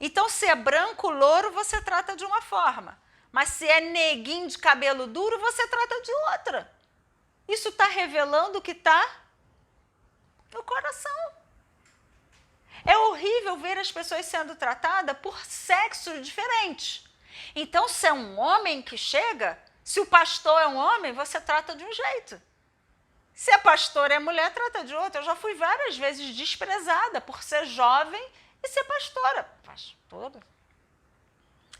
Então, se é branco, louro, você trata de uma forma. Mas se é neguinho de cabelo duro, você trata de outra. Isso está revelando o que está no coração. É horrível ver as pessoas sendo tratadas por sexos diferentes. Então, se é um homem que chega, se o pastor é um homem, você trata de um jeito. Se a pastora é mulher, trata de outra. Eu já fui várias vezes desprezada por ser jovem e ser pastora. Pastora?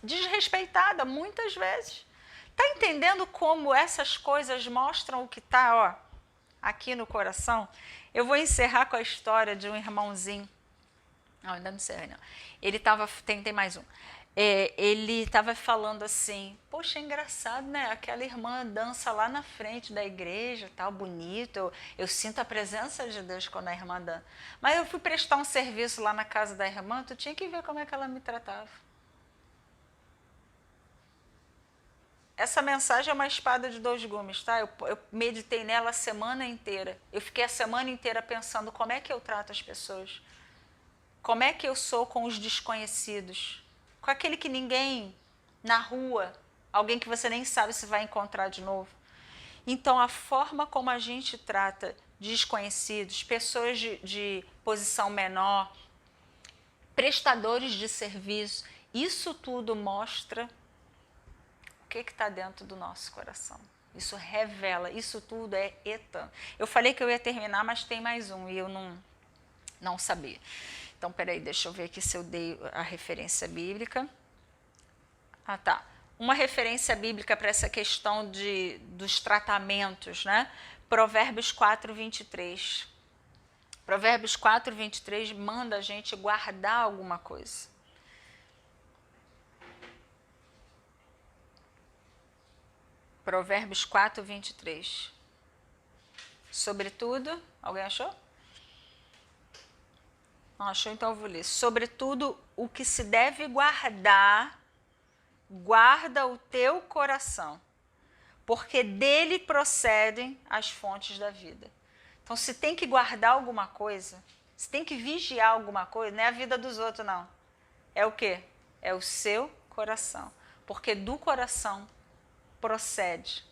Desrespeitada muitas vezes. Está entendendo como essas coisas mostram o que está aqui no coração? Eu vou encerrar com a história de um irmãozinho. Não, ainda não encerrei, não. Ele estava... Tem mais um. Ele estava falando assim, poxa, é engraçado, né? Aquela irmã dança lá na frente da igreja, tal, bonito, eu sinto a presença de Deus quando a irmã dança. Mas eu fui prestar um serviço lá na casa da irmã, tu tinha que ver como é que ela me tratava. Essa mensagem é uma espada de dois gumes, tá? Eu meditei nela a semana inteira. Eu fiquei a semana inteira pensando como é que eu trato as pessoas. Como é que eu sou com os desconhecidos. Com aquele que ninguém, na rua, alguém que você nem sabe se vai encontrar de novo. Então, a forma como a gente trata desconhecidos, pessoas de posição menor, prestadores de serviço. Isso tudo mostra o que está dentro do nosso coração. Isso revela, isso tudo é eterno. Eu falei que eu ia terminar, mas tem mais um e eu não sabia. Então, peraí, deixa eu ver aqui se eu dei a referência bíblica. Ah, tá. Uma referência bíblica para essa questão dos tratamentos, né? Provérbios 4, 23. Provérbios 4, 23 manda a gente guardar alguma coisa. Provérbios 4, 23. Sobretudo, alguém achou? Não achou? Então eu vou ler. Sobretudo, o que se deve guardar, guarda o teu coração, porque dele procedem as fontes da vida. Então, se tem que guardar alguma coisa, se tem que vigiar alguma coisa, não é a vida dos outros, não. É o quê? É o seu coração. Porque do coração procede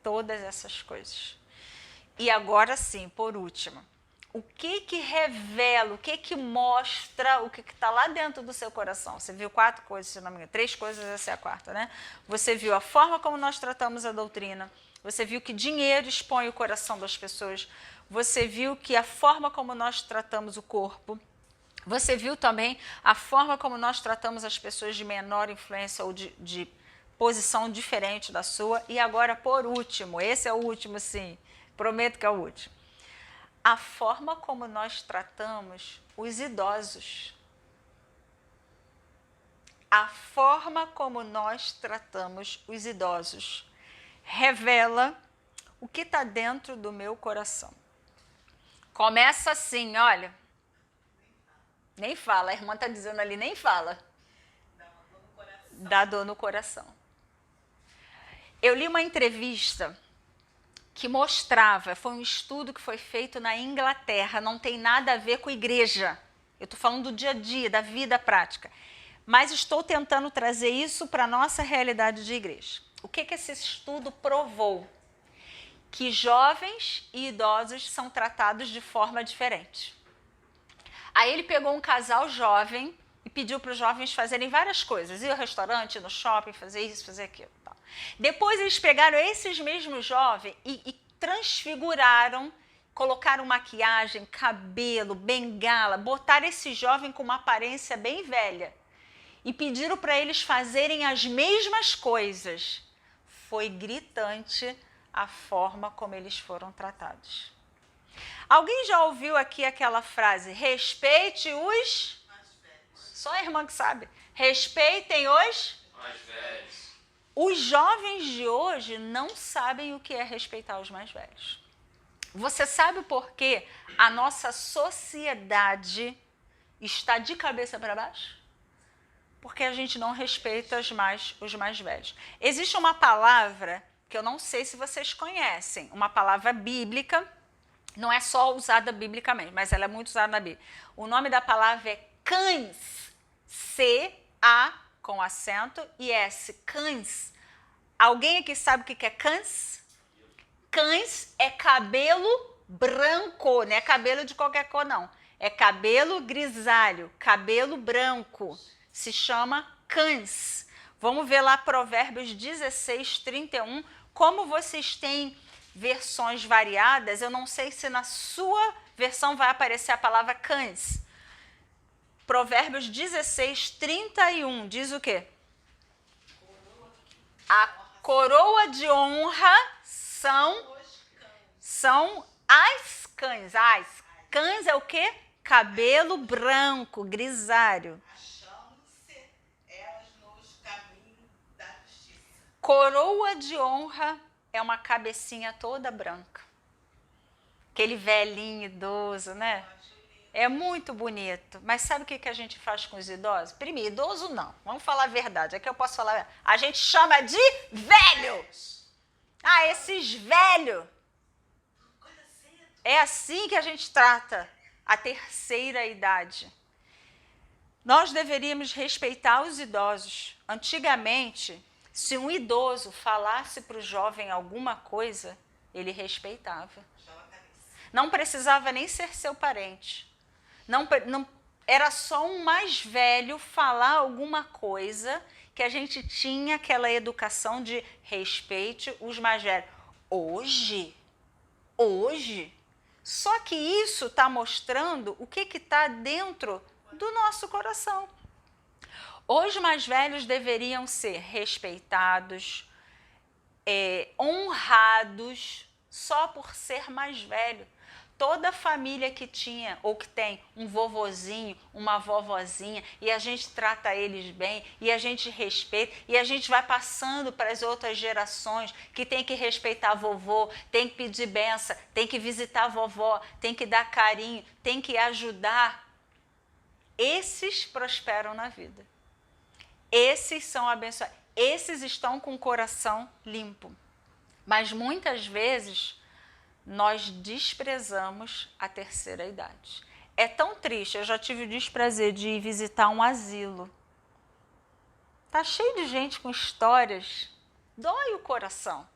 todas essas coisas. E agora sim, por último, o que revela, o que mostra, o que está lá dentro do seu coração? Você viu 4 coisas, se não me engano, 3 coisas, essa é a 4ª, né? Você viu a forma como nós tratamos a doutrina, você viu que dinheiro expõe o coração das pessoas, você viu que a forma como nós tratamos o corpo, você viu também a forma como nós tratamos as pessoas de menor influência ou de posição diferente da sua. E agora, por último, esse é o último, sim, prometo que é o último. A forma como nós tratamos os idosos. A forma como nós tratamos os idosos revela o que está dentro do meu coração. Começa assim, olha. Nem fala, a irmã está dizendo ali, nem fala. Dá dor no coração. Eu li uma entrevista que mostrava, foi um estudo que foi feito na Inglaterra, não tem nada a ver com igreja. Eu estou falando do dia a dia, da vida prática. Mas estou tentando trazer isso para a nossa realidade de igreja. O que esse estudo provou? Que jovens e idosos são tratados de forma diferente. Aí ele pegou um casal jovem e pediu para os jovens fazerem várias coisas. Ir ao restaurante, ir no shopping, fazer isso, fazer aquilo. Tal. Depois eles pegaram esses mesmos jovens e transfiguraram, colocaram maquiagem, cabelo, bengala, botaram esse jovem com uma aparência bem velha e pediram para eles fazerem as mesmas coisas. Foi gritante a forma como eles foram tratados. Alguém já ouviu aqui aquela frase, respeite os... mais velhos. Só a irmã que sabe. Respeitem os... mais velhos. Os jovens de hoje não sabem o que é respeitar os mais velhos. Você sabe por que a nossa sociedade está de cabeça para baixo? Porque a gente não respeita os mais velhos. Existe uma palavra que eu não sei se vocês conhecem, uma palavra bíblica, não é só usada biblicamente, mas ela é muito usada na Bíblia. O nome da palavra é cães, C-A com acento e S, cães. Alguém aqui sabe o que é cães? Cães é cabelo branco, não é cabelo de qualquer cor, não. É cabelo grisalho, cabelo branco. Se chama cães. Vamos ver lá Provérbios 16, 31. Como vocês têm versões variadas, eu não sei se na sua versão vai aparecer a palavra cães. Provérbios 16, 31 diz o quê? A coroa de honra são as cães. As cães é o quê? Cabelo branco, grisalho. Achando-se elas nos caminhos da justiça. Coroa de honra é uma cabecinha toda branca. Aquele velhinho idoso, né? É muito bonito. Mas sabe o que a gente faz com os idosos? Primeiro, idoso não. Vamos falar a verdade. Aqui eu posso falar. A gente chama de velho. Ah, esses velhos. É assim que a gente trata a terceira idade. Nós deveríamos respeitar os idosos. Antigamente, se um idoso falasse para o jovem alguma coisa, ele respeitava. Não precisava nem ser seu parente. era só um mais velho falar alguma coisa que a gente tinha aquela educação de respeite os mais velhos. Hoje, só que isso está mostrando o que está dentro do nosso coração. Os mais velhos deveriam ser respeitados, honrados, só por ser mais velho. Toda família que tinha ou que tem um vovozinho, uma vovozinha, e a gente trata eles bem, e a gente respeita, e a gente vai passando para as outras gerações que tem que respeitar a vovô, tem que pedir benção, tem que visitar a vovó, tem que dar carinho, tem que ajudar. Esses prosperam na vida. Esses são abençoados. Esses estão com o coração limpo. Mas muitas vezes nós desprezamos a terceira idade. É tão triste, eu já tive o desprazer de ir visitar um asilo. Tá cheio de gente com histórias, dói o coração.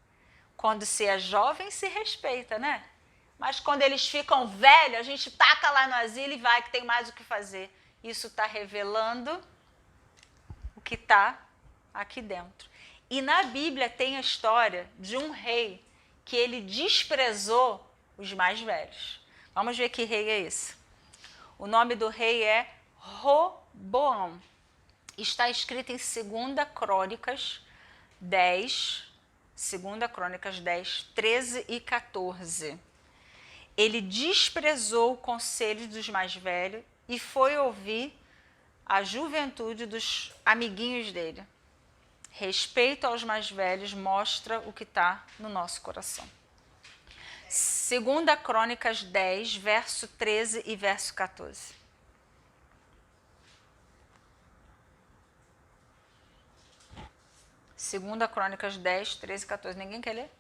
Quando se é jovem, se respeita, né? Mas quando eles ficam velhos, a gente taca lá no asilo e vai, que tem mais o que fazer. Isso está revelando o que está aqui dentro. E na Bíblia tem a história de um rei que ele desprezou os mais velhos. Vamos ver que rei é esse. O nome do rei é Roboão. Está escrito em 2 Crônicas 10, 2 Crônicas 10, 13 e 14. Ele desprezou o conselho dos mais velhos e foi ouvir a juventude dos amiguinhos dele. Respeito aos mais velhos mostra o que está no nosso coração. 2 Crônicas 10, verso 13 e verso 14. Segunda Crônicas 10, 13 e 14. Ninguém quer ler?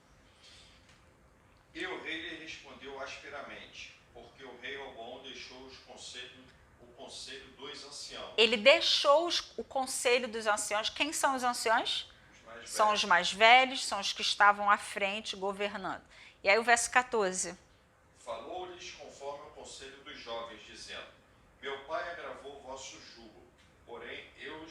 E o rei lhe respondeu asperamente, porque o rei Roboão deixou o conselho dos anciãos. Ele deixou o conselho dos anciãos. Quem são os anciãos? São os mais velhos, são os que estavam à frente governando. E aí o verso 14. Falou-lhes conforme o conselho dos jovens, dizendo: Meu pai agravou o vosso jugo, porém eu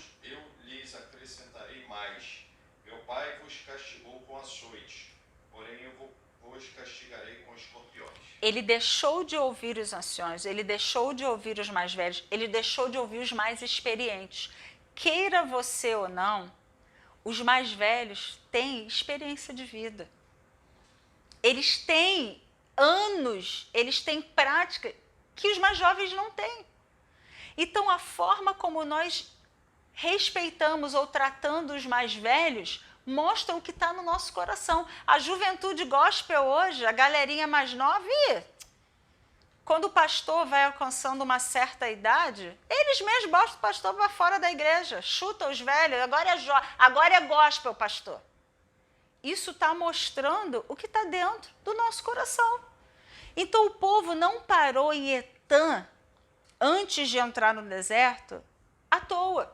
lhes acrescentarei mais. Meu pai vos castigou com açoites, porém eu vos castigarei com escorpiões. Ele deixou de ouvir os anciões, ele deixou de ouvir os mais velhos, ele deixou de ouvir os mais experientes. Queira você ou não, os mais velhos têm experiência de vida. Eles têm anos, eles têm prática que os mais jovens não têm. Então, a forma como nós respeitamos ou tratando os mais velhos mostra o que está no nosso coração. A juventude gospel hoje, a galerinha mais nova, quando o pastor vai alcançando uma certa idade, eles mesmos botam o pastor para fora da igreja, chuta os velhos, agora é gospel, pastor. Isso está mostrando o que está dentro do nosso coração. Então o povo não parou em Etã, antes de entrar no deserto, à toa.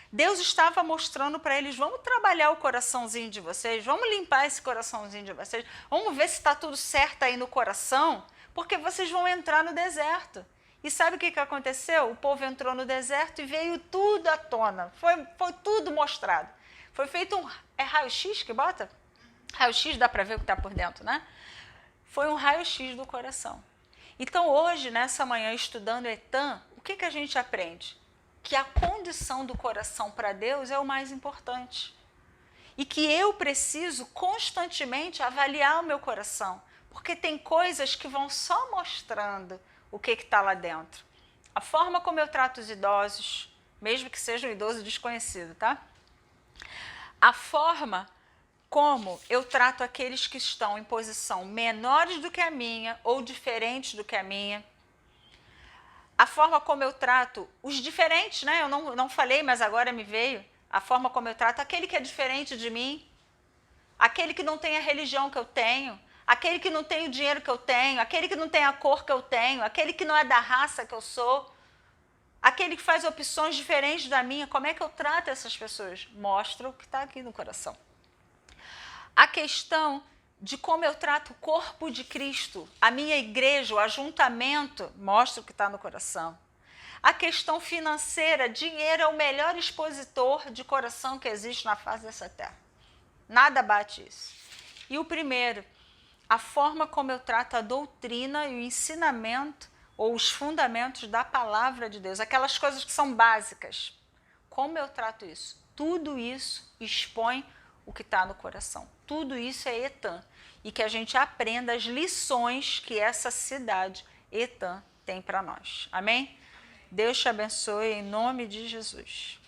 Deus estava mostrando para eles, vamos trabalhar o coraçãozinho de vocês, vamos limpar esse coraçãozinho de vocês, vamos ver se está tudo certo aí no coração, porque vocês vão entrar no deserto. E sabe o que aconteceu? O povo entrou no deserto e veio tudo à tona, foi tudo mostrado. Foi feito um raio-x que bota? Raio-x dá para ver o que está por dentro, né? Foi um raio-x do coração. Então hoje, nessa manhã, estudando Etã, o que a gente aprende? Que a condição do coração para Deus é o mais importante. E que eu preciso constantemente avaliar o meu coração, porque tem coisas que vão só mostrando o que está lá dentro. A forma como eu trato os idosos, mesmo que seja um idoso desconhecido, tá? A forma como eu trato aqueles que estão em posição menores do que a minha ou diferentes do que a minha. A forma como eu trato os diferentes, né? Eu não falei, mas agora me veio. A forma como eu trato aquele que é diferente de mim, aquele que não tem a religião que eu tenho, aquele que não tem o dinheiro que eu tenho, aquele que não tem a cor que eu tenho, aquele que não é da raça que eu sou, aquele que faz opções diferentes da minha. Como é que eu trato essas pessoas? Mostra o que está aqui no coração. A questão de como eu trato o corpo de Cristo, a minha igreja, o ajuntamento, mostra o que está no coração. A questão financeira, dinheiro é o melhor expositor de coração que existe na face dessa terra. Nada bate isso. E o primeiro, a forma como eu trato a doutrina e o ensinamento ou os fundamentos da palavra de Deus, aquelas coisas que são básicas. Como eu trato isso? Tudo isso expõe o que está no coração. Tudo isso é Etam. E que a gente aprenda as lições que essa cidade, Etam, tem para nós. Amém? Deus te abençoe em nome de Jesus.